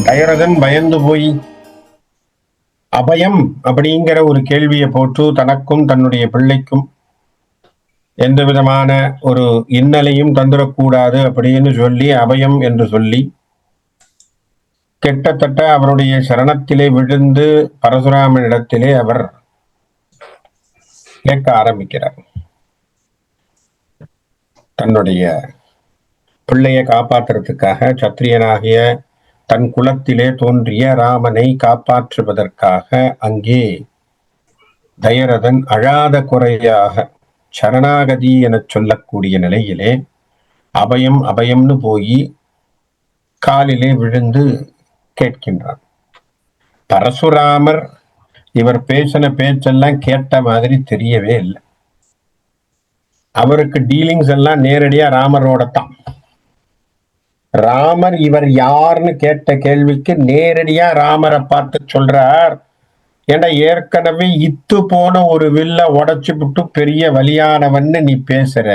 தயரதன் பயந்து போய் அபயம் அப்படிங்கிற ஒரு கேள்வியை போட்டு தனக்கும் தன்னுடைய பிள்ளைக்கும் எந்த விதமான ஒரு இன்னலையும் தந்துடக்கூடாது அப்படின்னு சொல்லி அபயம் என்று சொல்லி கிட்டத்தட்ட அவருடைய சரணத்திலே விழுந்து பரசுராமனிடத்திலே அவர் கேட்க ஆரம்பிக்கிறார். தன்னுடைய பிள்ளையை காப்பாற்றுறதுக்காக சத்திரியனாகிய தன் குலத்திலே தோன்றிய ராமனை காப்பாற்றுவதற்காக அங்கே தயரதன் அழாத குறையாக சரணாகதி என சொல்லக்கூடிய நிலையிலே அபயம் அபயம்னு போய் காலிலே விழுந்து கேட்கின்றார். பரசுராமர் இவர் பேசின பேச்செல்லாம் கேட்ட மாதிரி தெரியவே இல்லை. அவருக்கு டீலிங்ஸ் எல்லாம் நேரடியா ராமரோட தான். ராமர் இவர் யாருன்னு கேட்ட கேள்விக்கு நேரடியா ராமரை பார்த்து சொல்றார், ஏன்னா ஏற்கனவே இத்து போன ஒரு வில்ல உடைச்சு விட்டு பெரிய வலியானவன்னு நீ பேசுற,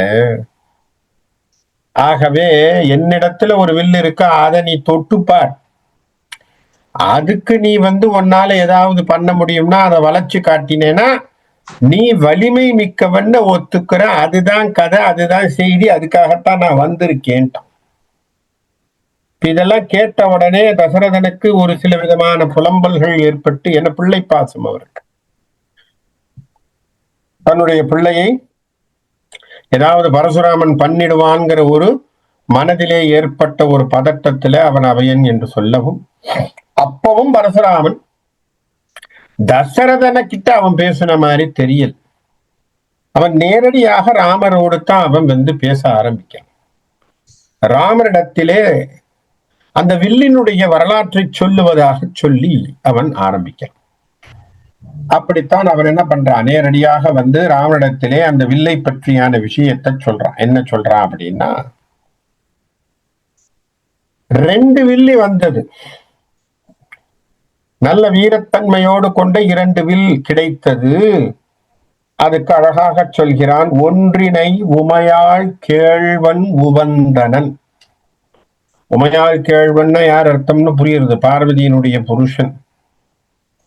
ஆகவே என்னிடத்துல ஒரு வில் இருக்கு, அதை நீ தொட்டுப்பார், அதுக்கு நீ உன்னால ஏதாவது பண்ண முடியும்னா அதை வளைச்சு காட்டினேன்னா நீ வலிமை மிக்கவன்னு ஒத்துக்கிற, அதுதான் கதை, அதுதான் செய்தி, அதுக்காகத்தான் நான் வந்திருக்கேன்ட்டான். இதெல்லாம் கேட்ட உடனே தசரதனுக்கு ஒரு சில விதமான புலம்பல்கள் ஏற்பட்டு, என்ன பிள்ளை பாசம் அவருக்கு, தன்னுடைய பிள்ளையை ஏதாவது பரசுராமன் பண்ணிடுவான்கிற ஒரு மனதிலே ஏற்பட்ட ஒரு பதட்டத்துல அவன் அவையன் என்று சொல்லவும், அப்பவும் பரசுராமன் தசரதன கிட்ட அவன் பேசின மாதிரி தெரியல. அவன் நேரடியாக ராமரோடு தான் அவன் பேச ஆரம்பிக்கான். ராமரிடத்திலே அந்த வில்லினுடைய வரலாற்றை சொல்லுவதாக சொல்லி அவன் ஆரம்பிக்கிறான். அப்படித்தான் அவன் என்ன பண்றான், நேரடியாக ராமனிடத்திலே அந்த வில்லை பற்றியான விஷயத்தை சொல்றான். என்ன சொல்றான் அப்படின்னா, 2 வில்லி வந்தது, நல்ல வீரத்தன்மையோடு கொண்ட 2 வில் கிடைத்தது. அதுக்கு அழகாக சொல்கிறான், ஒன்றினை உமையாள் கேழ்வன் உவந்தனன். உமையாள் கேழ்வன்னா யார் அர்த்தம்னு புரியுறது, பார்வதியினுடைய புருஷன்.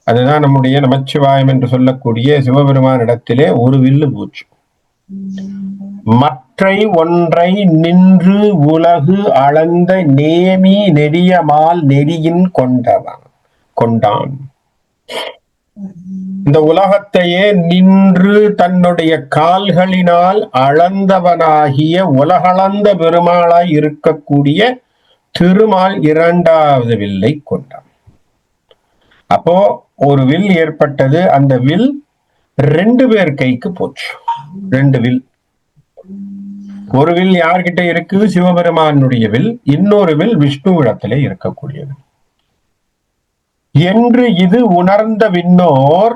அதுதான் நம்முடைய நமச்சிவாயம் என்று சொல்லக்கூடிய சிவபெருமானிடத்திலே ஒரு வில்லு பூச்சு. மற்றை ஒன்றை நின்று உலகு அளந்த நேமி நெடியமால் நெறியின் கொண்டான். இந்த உலகத்தையே நின்று தன்னுடைய கால்களினால் அளந்தவனாகிய உலகளந்த பெருமாளாய் இருக்கக்கூடிய திருமால் 2வது வில்லை கொண்டான். அப்போ ஒரு வில் ஏற்பட்டது, அந்த வில் 2 பேர் கைக்கு போச்சு. 2 வில், ஒரு வில் யார்கிட்ட இருக்கு, சிவபெருமானுடைய வில், இன்னொரு வில் விஷ்ணு இடத்திலே இருக்கக்கூடியது என்று இது உணர்ந்த விண்ணோர்.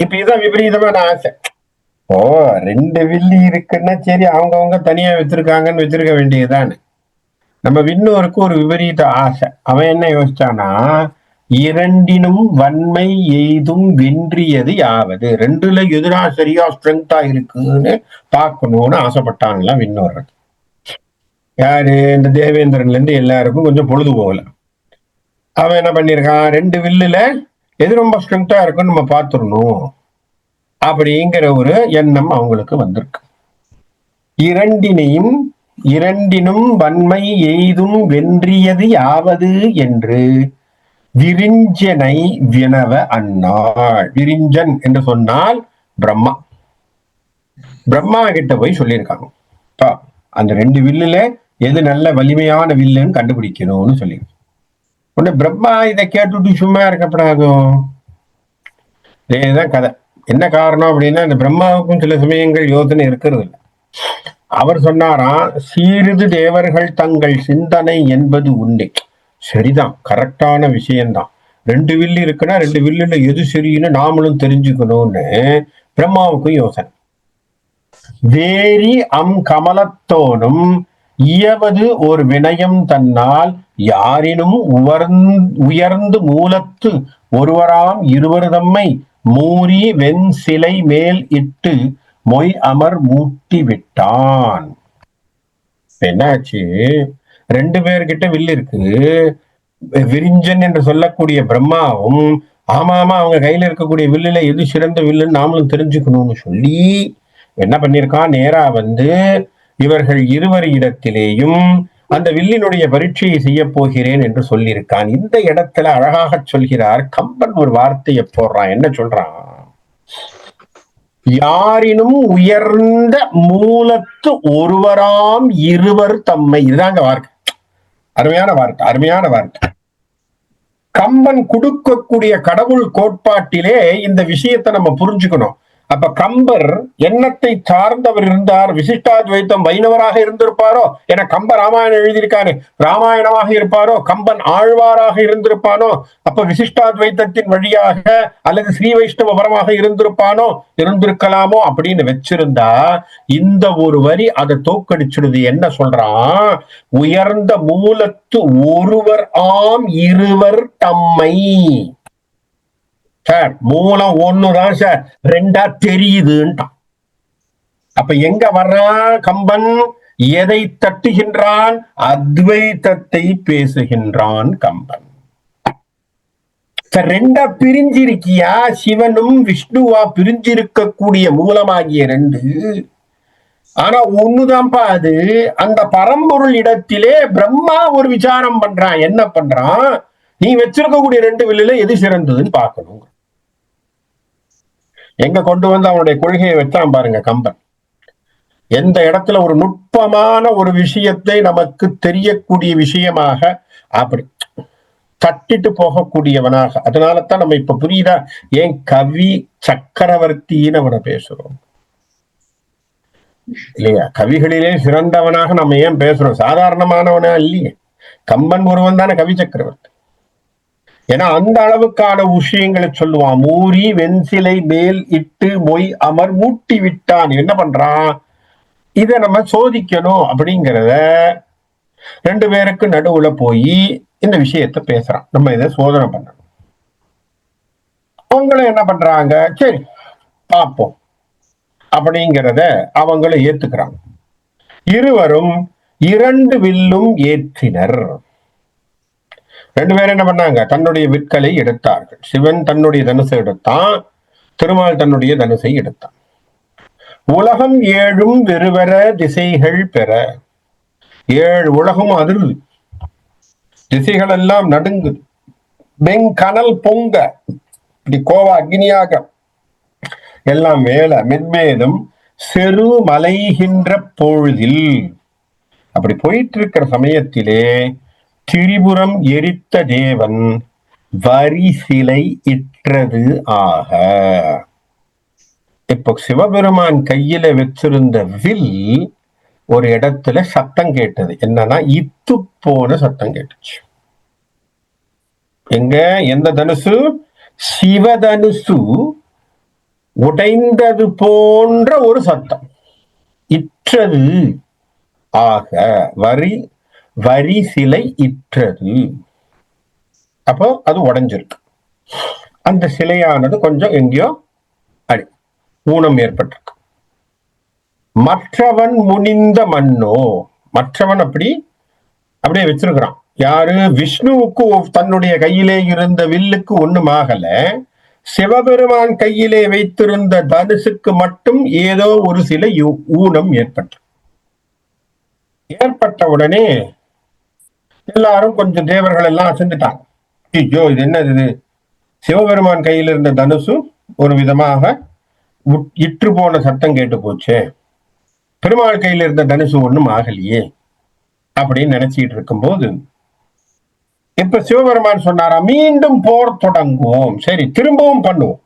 இப்ப இதான் விபரீதமான ஆசை. 2 வில்லி இருக்குன்னா சரி, அவங்க தனியா வச்சிருக்காங்கன்னு வச்சிருக்க வேண்டியதுதானே. நம்ம விண்ணோருக்கு ஒரு விபரீத ஆசை. அவன் என்ன யோசிச்சானா, 2னும் வன்மை எய்தும் வென்றியது யாவது, 2ல எதிரா சரியா ஸ்ட்ரென்த்தா இருக்குன்னு பார்க்கணும்னு ஆசைப்பட்டாங்களாம் விண்ணோர்கள். யாரு, இந்த தேவேந்திரன்ல இருந்து எல்லாருக்கும் கொஞ்சம் பொழுது போகல. அவன் என்ன பண்ணிருக்கான், 2 வில்லுல எது ரொம்ப ஸ்ட்ரென்த்தா இருக்குன்னு நம்ம பார்த்துடணும் அப்படிங்கிற ஒரு எண்ணம் அவங்களுக்கு வந்திருக்கு. 2னும் வன்மை எய்தும் வென்றியது யாவது என்று விரிஞ்சனை வினவ அன்னாள். விரிஞ்சன் என்று சொன்னால் பிரம்மா. பிரம்மா கிட்ட போய் சொல்லியிருக்காங்க, அந்த 2 வில்லுல எது நல்ல வலிமையான வில்லுன்னு கண்டுபிடிக்கணும்னு சொல்லியிருக்காங்க. உடனே பிரம்மா இதை கேட்டுட்டு சும்மா இருக்கப்படாதும். இதுதான் கதை. என்ன காரணம் அப்படின்னா, இந்த பிரம்மாவுக்கும் சில சமயங்கள் யோசனை இருக்கிறது இல்லை. அவர் சொன்னாராம், சீரிது தேவர்கள் தங்கள் சிந்தனை என்பது உண்மை. சரிதான், கரெக்டான விஷயம்தான். 2 வில்லு இருக்குன்னா 2 வில்லுல எது சரின்னு நாமளும் தெரிஞ்சுக்கணும்னு பிரம்மாவுக்கும் யோசனை. வேரி கமலத்தோனும் இயவது ஒரு வினயம் தன்னால் யாரினும் உயர்ந்து மூலத்து ஒருவராம் இருவர் தம்மை மூரி வெண் சிலை மேல் இட்டு மொய் அமர் மூட்டி விட்டான். என்னாச்சு, 2 பேர்கிட்ட வில்லு இருக்கு, விரிஞ்சன் என்று சொல்லக்கூடிய பிரம்மாவும் ஆமா ஆமா அவங்க கையில இருக்கக்கூடிய வில்லுல எது சிறந்த வில்லுன்னு நாமளும் தெரிஞ்சுக்கணும்னு சொல்லி என்ன பண்ணிருக்கான், நேரா வந்து இவர்கள் இருவர் இடத்திலேயும் அந்த வில்லினுடைய பரீட்சையை செய்ய போகிறேன் என்று சொல்லியிருக்கான். இந்த இடத்துல அழகாக சொல்கிறார் கம்பன், ஒரு வார்த்தையை போடுறான். என்ன சொல்றான், யாரினும் உயர்ந்த மூலத்து ஒருவராம் இருவர் தம்மை. இதுதாங்க வார்த்தை, அருமையான வார்த்தை, அருமையான வார்த்தை. கம்பன் கொடுக்கக்கூடிய கடவுள் கோட்பாட்டிலே இந்த விஷயத்தை நம்ம புரிஞ்சுக்கணும். அப்ப கம்பர் எண்ணத்தை சார்ந்தவர் இருந்தார். விசிஷ்டாத்வைத்தம் வைணவராக இருந்திருப்பாரோ, என கம்ப ராமாயணம் எழுதியிருக்காரு, ராமாயணமாக இருப்பாரோ, கம்பன் ஆழ்வாராக இருந்திருப்பானோ, அப்ப விசிஷ்டாத்வைத்தத்தின் வழியாக அல்லது ஸ்ரீ வைஷ்ணவ வரமாக இருந்திருப்பானோ, இருந்திருக்கலாமோ அப்படின்னு வச்சிருந்தா இந்த ஒரு வரி அதை தோக்கடிச்சிடுது. என்ன சொல்றான், உயர்ந்த மூலத்து ஒருவர் ஆம் இருவர் தம்மை. சார் மூலம் ஒண்ணுதான் சார், ரெண்டா தெரியுதுன்ட்டான். அப்ப எங்க வர்றான் கம்பன், எதை தட்டுகின்றான், அத்வைத்தத்தை பேசுகின்றான் கம்பன். ரெண்டா பிரிஞ்சிருக்கியா, சிவனும் விஷ்ணுவா பிரிஞ்சிருக்கக்கூடிய மூலமாகிய ரெண்டு, ஆனா ஒண்ணுதான்ப்பா அது. அந்த பரம்பொருள் இடத்திலே பிரம்மா ஒரு விசாரம் பண்றான். என்ன பண்றான், நீ வச்சிருக்கக்கூடிய ரெண்டு வில்லுல எது சிறந்ததுன்னு பார்க்கணும். எங்க கொண்டு வந்து அவனுடைய கொள்கையை வச்சான் பாருங்க கம்பன். எந்த இடத்துல ஒரு நுட்பமான ஒரு விஷயத்தை நமக்கு தெரியக்கூடிய விஷயமாக அப்படி தட்டிட்டு போகக்கூடியவனாக. அதனாலதான் நம்ம இப்ப புரியுதா ஏன் கவி சக்கரவர்த்தின்னு அவனை பேசுறோம் இல்லையா? கவிகளிலே சிறந்தவனாக நம்ம ஏன் பேசுறோம், சாதாரணமானவனா இல்லையே. கம்பன் ஒருவன் தானே கவி சக்கரவர்த்தி. ஏன்னா அந்த அளவுக்கான விஷயங்களை சொல்லுவான். மூரி வெண்சிலை மேல் இட்டு மொய் அமர் மூட்டி விட்டான். என்ன பண்றான், இத நம்ம சோதிக்கணும் அப்படிங்கிறத ரெண்டு பேருக்கு நடுவுல போய் இந்த விஷயத்த பேசுறான். நம்ம இதை சோதனை பண்ணணும். அவங்களும் என்ன பண்றாங்க, சரி பார்ப்போம் அப்படிங்கிறத அவங்களும் ஏத்துக்கிறாங்க. இருவரும் இரண்டு வில்லும் ஏற்றினர். ரெண்டு பேரும் என்ன பண்ணாங்க, தன்னுடைய விற்களை எடுத்தார்கள். சிவன் தன்னுடைய தனுசை எடுத்தான், திருமால் தன்னுடைய தனுசை எடுத்தான். உலகம் ஏழும் வெறுவர திசைகள் பெற. ஏழு உலகம் அதிர்வு, திசைகள் எல்லாம் நடுங்குது, வெங்கனல் பொங்க, இப்படி கோவா அக்னியாக எல்லாம் மேல மென்மேலும் செரு மலைகின்ற பொழுதில். அப்படி போயிட்டு இருக்கிற சமயத்திலே திரிபுரம் எரித்த தேவன் வரி சிலை இற்றது ஆக. இப்போ சிவபெருமான் கையில வச்சிருந்த வில் ஒரு இடத்துல சத்தம் கேட்டது. என்னன்னா இத்து போன சத்தம் கேட்டுச்சு. எங்க, எந்த தனுசு, சிவதனுசு உடைந்தது போன்ற ஒரு சத்தம். இற்றது ஆக, வரி சிலை இற்றது. அப்போ அது உடைஞ்சிருக்கு. அந்த சிலையானது கொஞ்சம் எங்கேயோ அடி ஊனம் ஏற்பட்டிருக்கு. மற்றவன் முனிந்த மண்ணோ, மற்றவன் அப்படியே வச்சிருக்கிறான். யாரு, விஷ்ணுவுக்கு தன்னுடைய கையிலே இருந்த வில்லுக்கு ஒண்ணும் ஆகல, சிவபெருமான் கையிலே வைத்திருந்த தனுசுக்கு மட்டும் ஏதோ ஒரு சில ஊனம் ஏற்பட்ட உடனே எல்லாரும் கொஞ்சம் தேவர்கள் எல்லாம் அசந்துட்டாங்க. ஐயோ இது என்னது, இது சிவபெருமான் கையில் இருந்த தனுசு ஒரு விதமாக இற்று போன சத்தம் கேட்டு போச்சு, பெருமாள் கையில் இருந்த தனுசு ஒண்ணும் ஆகலையே அப்படின்னு நினைச்சிட்டு இருக்கும் போது இப்ப சிவபெருமான் சொன்னாரா, மீண்டும் போர் தொடங்குவோம், சரி திரும்பவும் பண்ணுவோம்.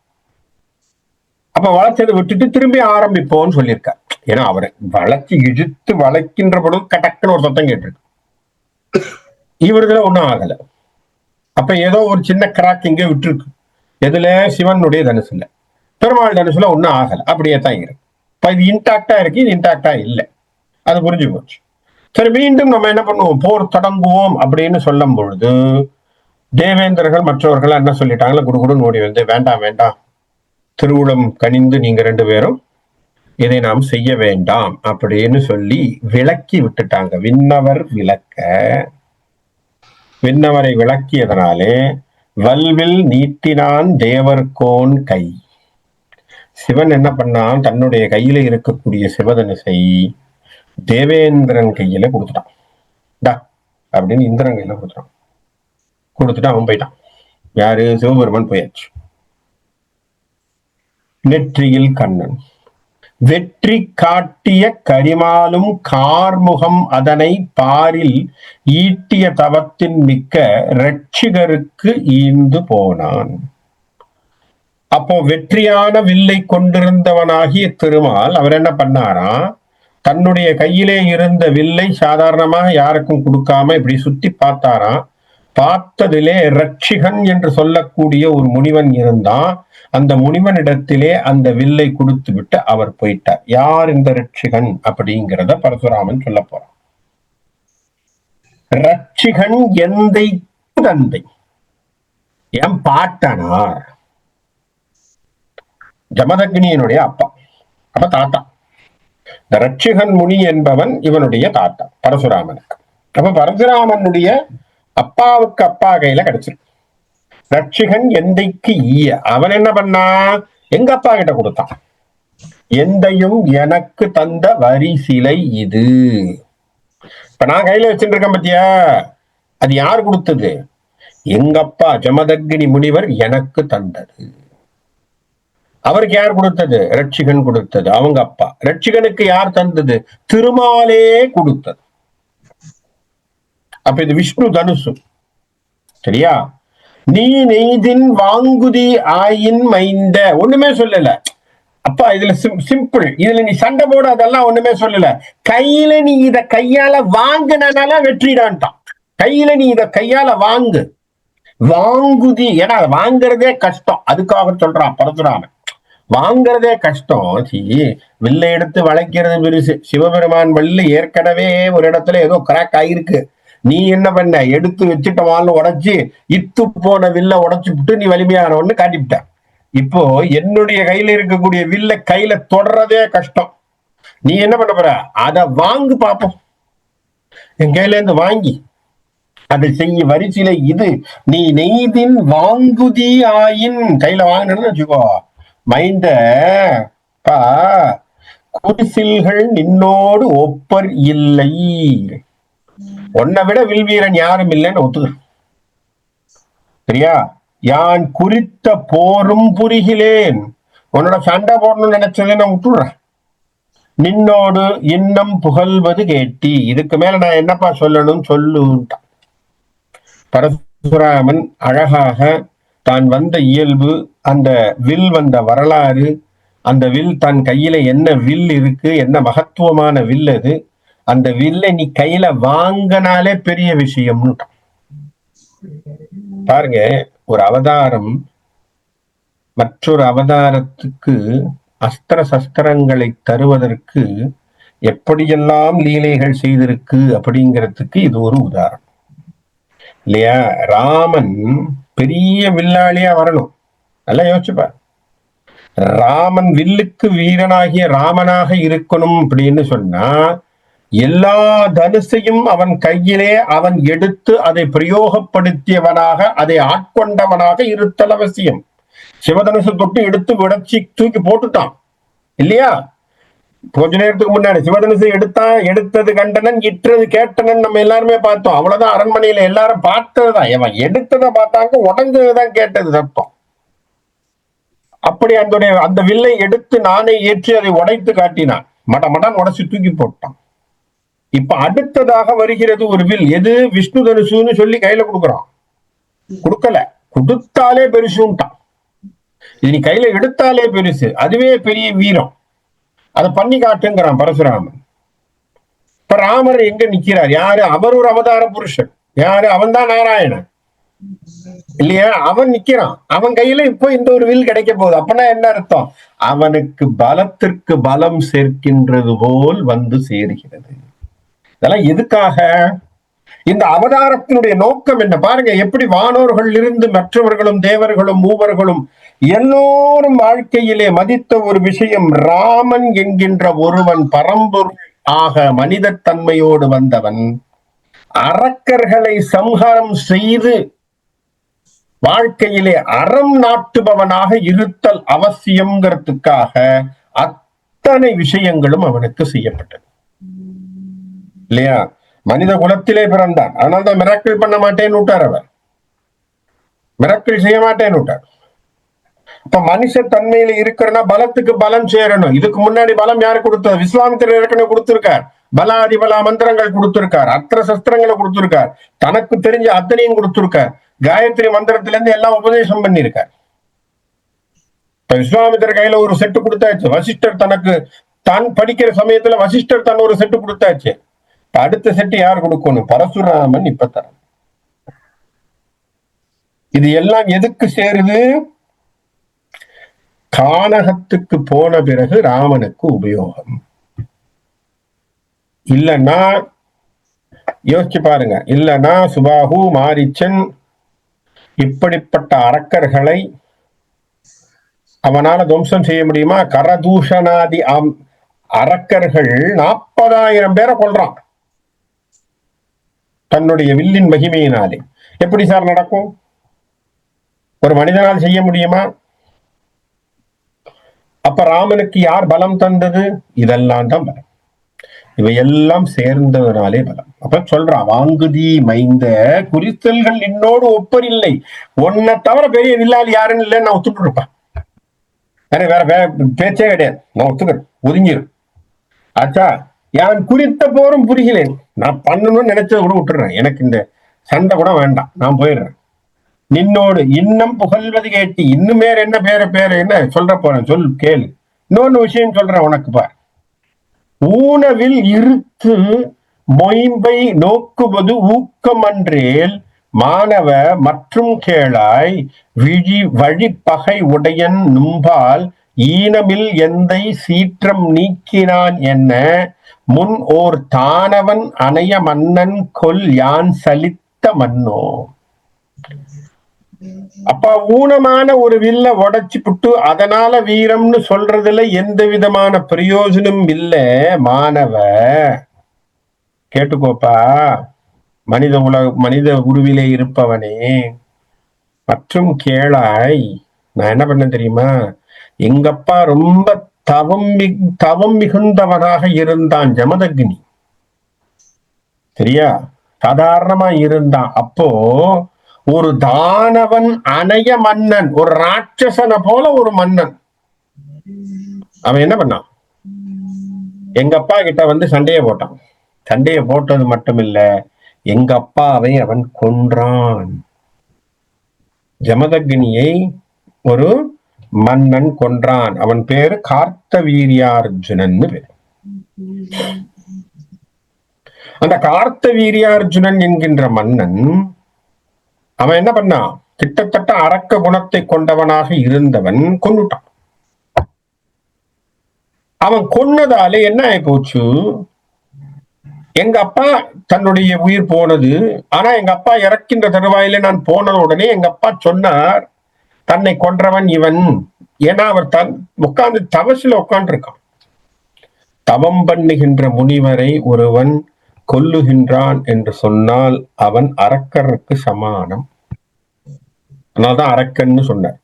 அப்ப வளைச்சதை விட்டுட்டு திரும்பி ஆரம்பிப்போம்னு சொல்லியிருக்கார். ஏன்னா அவரை வளைச்சு இழுத்து வளைக்கின்ற பொழுது கடக்குன்னு ஒரு சத்தம் கேட்டிருக்கு. இவருதுல ஒண்ணும் ஆகல. அப்ப ஏதோ ஒரு சின்ன கிராக் இங்கே விட்டுருக்கு. எதுல, சிவனுடைய தனுசுல. பெருமாள் தனுசுல ஒண்ணும் ஆகல, அப்படியே தான் இருக்கு. இப்ப இது இன்டாக்டா இருக்கு, இது இன்டாக்டா இல்லை, அது புரிஞ்சு போச்சு. சரி மீண்டும் நம்ம என்ன பண்ணுவோம், போர் தொடங்குவோம் அப்படின்னு சொல்லும் பொழுது தேவேந்திரர்கள் மற்றவர்கள் என்ன சொல்லிட்டாங்களா, குடுகுடுன்னு ஓடி வந்து வேண்டாம் வேண்டாம், திருவுளம் கனிந்து நீங்க ரெண்டு பேரும் இதை நாம் செய்ய வேண்டாம் அப்படின்னு சொல்லி விலக்கி விட்டுட்டாங்க. விண்ணவர் விளக்க விண்ணவரை விளக்கியதனாலே வல்வில் நீட்டினான் தேவர்கோன் கை. சிவன் என்ன பண்ணான், தன்னுடைய கையில இருக்கக்கூடிய சிவதனுசை தேவேந்திரன் கையில கொடுத்துட்டான். அப்படின்னு இந்திரன் கையில கொடுத்துட்டான். கொடுத்துட்டு அவன் போயிட்டான். யாரு? சிவபெருமான் போயாச்சு. நெற்றியில் கண்ணன் வெற்றி காட்டிய கரிமாலும் கார்முகம் அதனை பாரில் ஈட்டிய தவத்தின் மிக்க ரட்சிகருக்கு ஈந்து போனான். அப்போ வெற்றியான வில்லை கொண்டிருந்தவனாகிய திருமால் அவர் என்ன பண்ணாரா, தன்னுடைய கையிலே இருந்த வில்லை சாதாரணமாக யாருக்கும் கொடுக்காம இப்படி சுத்தி பார்த்தாராம். பார்த்ததிலே ரட்சிகன் என்று சொல்லக்கூடிய ஒரு முனிவன் இருந்தான். அந்த முனிவனிடத்திலே அந்த வில்லை கொடுத்து விட்டு அவர் போயிட்டார். யார் இந்த ரட்சிகன் அப்படிங்கிறத பரசுராமன் சொல்ல போறான். ரட்சிகன் எந்தை தந்தை, என் பாட்டனார், ஜமதக்னியினுடைய அப்பா, அப்ப தாத்தா. இந்த ரட்சிகன் முனி என்பவன் இவனுடைய தாத்தா பரசுராமனுக்கு. அப்ப பரசுராமனுடைய அப்பாவுக்கு அப்பா கையில கிடைச்சிருக்கு. ரட்சிகன் எந்தைக்கு ஈய. அவன் என்ன பண்ணா, எங்க அப்பா கிட்ட கொடுத்தான். எந்தையும் எனக்கு தந்த வரி சிலை இது. இப்ப நான் கையில வச்சுட்டு இருக்கேன் பத்தியா, அது யார் கொடுத்தது? எங்க அப்பா ஜமதக்னி முனிவர் எனக்கு தந்தது. அவருக்கு யார் கொடுத்தது? ரட்சிகன் கொடுத்தது. அவங்க அப்பா. ரட்சிகனுக்கு யார் தந்தது? திருமாலே கொடுத்தது. அப்ப இது விஷ்ணு தனுசு. சரியா? நீ நெய்தின் வாங்குதி ஆயின் மைந்த, ஒண்ணுமே சொல்லல. அப்பா இதுல சிம்பிள். இதுல நீ சண்டை போட அதெல்லாம் ஒண்ணுமே சொல்லல. கையில நீ இத கையால வாங்கினால வெற்றிடான்ட்டான். கையில நீ இத கையால வாங்கு. வாங்குதி, ஏன்னா வாங்குறதே கஷ்டம். அதுக்காக சொல்றான் பரசுராமன், வாங்குறதே கஷ்டம். வில்லை எடுத்து வளைக்கிறது பெருசு. சிவபெருமான் வல்ல ஏற்கனவே ஒரு இடத்துல ஏதோ கிராக் ஆயிருக்கு. நீ என்ன பண்ண, எடுத்து வச்சுட்டவான்னு உடைச்சு இத்து போன வில்ல உடைச்சு விட்டு நீ வலிமையானவன்னு காட்டிவிட்ட. இப்போ என்னுடைய கையில இருக்கக்கூடிய வில்ல கையில தொடர்றதே கஷ்டம். நீ என்ன பண்ண போற, அத வாங்கு பாப்போம். என் கையில இருந்து வாங்கி அதை செய்ய வரிசிலை இது. நீ நெய்தின் வாங்குதி ஆயின், கையில வாங்கினு வச்சுக்கோ மைந்த பா, குடிசில்கள் நின்னோடு ஒப்பர் இல்லை. உன்னை விட வில்வீரன் யாரும் இல்லைன்னு ஒத்துக்கிறேன். சரியா? யான் குறித்த போரும் புரிகிலேன். உன்னோட சண்டை போடணும்னு நினைச்சதை நான் விட்டுடுறேன். நின்னோடு இன்னம் புகழ்வது கேட்டி. இதுக்கு மேல நான் என்னப்பா சொல்லணும் சொல்லுட்டான். பரசுராமன் அழகாக தான் வந்த இயல்பு, அந்த வில் வந்த வரலாறு, அந்த வில் தன் கையில என்ன வில் இருக்கு, என்ன மகத்துவமான வில் அது, அந்த வில்லை நீ கையில வாங்கினாலே பெரிய விஷயம்னு பாருங்க. ஒரு அவதாரம் மற்றொரு அவதாரத்துக்கு அஸ்திர சஸ்திரங்களை தருவதற்கு எப்படியெல்லாம் லீலைகள் செய்திருக்கு அப்படிங்கிறதுக்கு இது ஒரு உதாரணம் இல்லையா? ராமன் பெரிய வில்லாளியா வரணும். நல்லா யோசிச்சுப்பார். ராமன் வில்லுக்கு வீரனாகிய ராமனாக இருக்கணும் அப்படின்னு சொன்னா எல்லா தனுசையும் அவன் கையிலே அவன் எடுத்து அதை பிரயோகப்படுத்தியவனாக, அதை ஆட்கொண்டவனாக இருத்தல் அவசியம். சிவதனுசு தொட்டு எடுத்து விடச்சி தூக்கி போட்டுட்டான் இல்லையா? கொஞ்ச நேரத்துக்கு முன்னாடி சிவதனுசை எடுத்தது கண்டனன், இற்றது கேட்டனன் நம்ம எல்லாருமே பார்த்தோம். அவ்வளவுதான். அரண்மனையில எல்லாரும் பார்த்ததுதான். இவன் எடுத்ததை பார்த்தாங்க, உடஞ்சதுதான் கேட்டது சத்தம். அப்படி அந்த வில்லை எடுத்து நானே ஏற்றி அதை உடைத்து காட்டினான். மடன் உடைச்சு தூக்கி போட்டான். இப்ப அடுத்ததாக வருகிறது ஒரு வில். எது? விஷ்ணு தனுசுன்னு சொல்லி கையில கொடுக்குறான். கொடுக்கல, கொடுத்தாலே பெருசுட்டான். இது நீ கையில எடுத்தாலே பெருசு, அதுவே பெரிய வீரம். அதை பண்ணி காட்டுங்கிறான் பரசுராமன். இப்ப ராமர் எங்க நிக்கிறார்? யாரு? அவர் ஒரு அவதார புருஷன். யாரு? அவன் தான் நாராயணன் இல்லையா? அவன் நிக்கிறான். அவன் கையில இப்போ இந்த ஒரு வில் கிடைக்க போகுது. அப்பனா என்ன அர்த்தம்? அவனுக்கு பலத்திற்கு பலம் சேர்க்கின்றது போல் வந்து சேர்கிறது. இதெல்லாம் எதுக்காக? இந்த அவதாரத்தினுடைய நோக்கம் என்ன பாருங்க. எப்படி வானோர்கள் இருந்து மற்றவர்களும் தேவர்களும் மூவர்களும் எல்லோரும் வாழ்க்கையிலே மதித்த ஒரு விஷயம், ராமன் என்கின்ற ஒருவன் பரம்பொருள் ஆக மனித தன்மையோடு வந்தவன். அரக்கர்களை சம்ஹாரம் செய்து வாழ்க்கையிலே அறம் நாட்டுபவனாக இருத்தல் அவசியம்ங்கிறதுக்காக அத்தனை விஷயங்களும் அவனுக்கு செய்யப்பட்டது இல்லையா? மனித குலத்திலே பிறந்தான், அதனால்தான் மிராக்கிள் பண்ண மாட்டேன்னு விட்டார். அவர் மிராக்கிள் செய்ய மாட்டேன்னு விட்டார். இப்ப மனுஷ தன்மையில இருக்கிறனா பலத்துக்கு பலம் சேரணும். இதுக்கு முன்னாடி பலம் யாரு கொடுத்தது? விஸ்வாமித்திரர் ஏற்கனவே கொடுத்திருக்கார். பலாதி பலா மந்திரங்கள் கொடுத்திருக்கார், அஸ்திர சஸ்திரங்களை கொடுத்திருக்கார், தனக்கு தெரிஞ்ச அத்தனையும் கொடுத்திருக்கார். காயத்ரி மந்திரத்தில இருந்து எல்லாம் உபதேசம் பண்ணிருக்கார். இப்ப விஸ்வாமித்திரர் கையில ஒரு செட்டு கொடுத்தாச்சு. வசிஷ்டர் தனக்கு தான் படிக்கிற சமயத்துல வசிஷ்டர் தன் ஒரு செட்டு கொடுத்தாச்சு. அடுத்த செட்டு யார் கொடுக்கணும்? பரசுராமன் இப்ப தர. இது எல்லாம் எதுக்கு சேருது? கானகத்துக்கு போன பிறகு ராமனுக்கு உபயோகம். இல்லன்னா யோசிச்சு பாருங்க, இல்லன்னா சுபாகு மாரிச்சன் இப்படிப்பட்ட அரக்கர்களை அவனால துவம்சம் செய்ய முடியுமா? கரதூஷணாதி அரக்கர்கள் 40,000 பேரை கொல்றான் தன்னுடைய வில்லின் மகிமையினாலே. எப்படி சார் நடக்கும்? ஒரு மனிதனால் செய்ய முடியுமா? அப்ப ராமனுக்கு யார் பலம் தந்தது? இதெல்லாம் தான் பலம். இவையெல்லாம் சேர்ந்ததுனாலே பலம். அப்ப சொல்றான், வாங்குதி மைந்த குறித்தல்கள் என்னோடு ஒப்பரில்லை, உன்னை தவிர பெரிய வில்லாளி யாருன்னு இல்லை, நான் ஒத்துட்டு இருப்பேன். வேற பேச்சே கிடையாது, நான் ஒத்துக்கிறேன், ஒதுங்கிடும். ஆச்சா, யான் குறித்த போரும் புரிகிறேன், நான் பண்ணணும்னு நினைச்சதை கூட விட்டுறேன், எனக்கு இந்த சண்டை கூட வேண்டாம், நான் போயிடுறேன். நின்னோடு இன்னும் புகழ்வது கேட்டு இன்னும் வேற என்ன பேர என்ன சொல்ற போறேன், சொல் கேளு. இன்னொன்னு விஷயம் சொல்றேன் உனக்கு பார். ஊனவில் இருத்து மொயம்பை நோக்குவது ஊக்கமன்றேல் மாணவ மற்றும் கேளாய் வழி பகை உடையன் நும்பால் ஈனமில் எந்தை சீற்றம் நீக்கினான் என்ன முன் ஓர் தானவன் அணைய மன்னன் கொல் யான் சலித்த மன்னோ. அப்ப ஊனமான ஒரு வில்ல உடைச்சு புட்டு அதனால வீரம்னு சொல்றதுல எந்த விதமான பிரயோஜனம் இல்ல. மாணவ கேட்டுக்கோப்பா, மனித உருவிலே இருப்பவனே மற்றும் கேளாய், நான் என்ன பண்ண தெரியுமா? எங்கப்பா ரொம்ப தவம் மிகுந்தவனாக இருந்தான் ஜமதக்னி, சரியா? சாதாரணமா இருந்தான். அப்போ ஒரு தானவன் அணைய மன்னன், ஒரு ராட்சசனை போல ஒரு மன்னன், அவன் என்ன பண்ணான்? எங்க அப்பா கிட்ட வந்து சண்டையை போட்டான். சண்டையை போட்டது மட்டும் இல்ல, எங்க அப்பாவை அவன் கொன்றான். ஜமதக்னியை ஒரு மன்னன் கொன்றான். அவன் பேரு கார்த்தவீரியார்ஜுனன் பேரு. அந்த கார்த்தவீரியார்ஜுனன் என்கின்ற மன்னன் அவன் என்ன பண்ணான்? கிட்டத்தட்ட அரக்க குணத்தை கொண்டவனாக இருந்தவன் கொன்னுட்டான். அவன் கொன்னதாலே என்ன ஆகி போச்சு? எங்க அப்பா தன்னுடைய உயிர் போனது. ஆனா எங்க அப்பா இறக்கின்ற தருவாயில நான் போன உடனே எங்க அப்பா சொன்னார், தன்னை கொன்றவன் இவன். ஏன்னா அவர் உட்கார்ந்து தவசில உட்கார்ந்து இருக்கான். தவம் பண்ணுகின்ற முனிவரை ஒருவன் கொல்லுகின்றான் என்று சொன்னால் அவன் அரக்கருக்கு சமானம். அதனால்தான் அரக்கன்னு சொன்னார்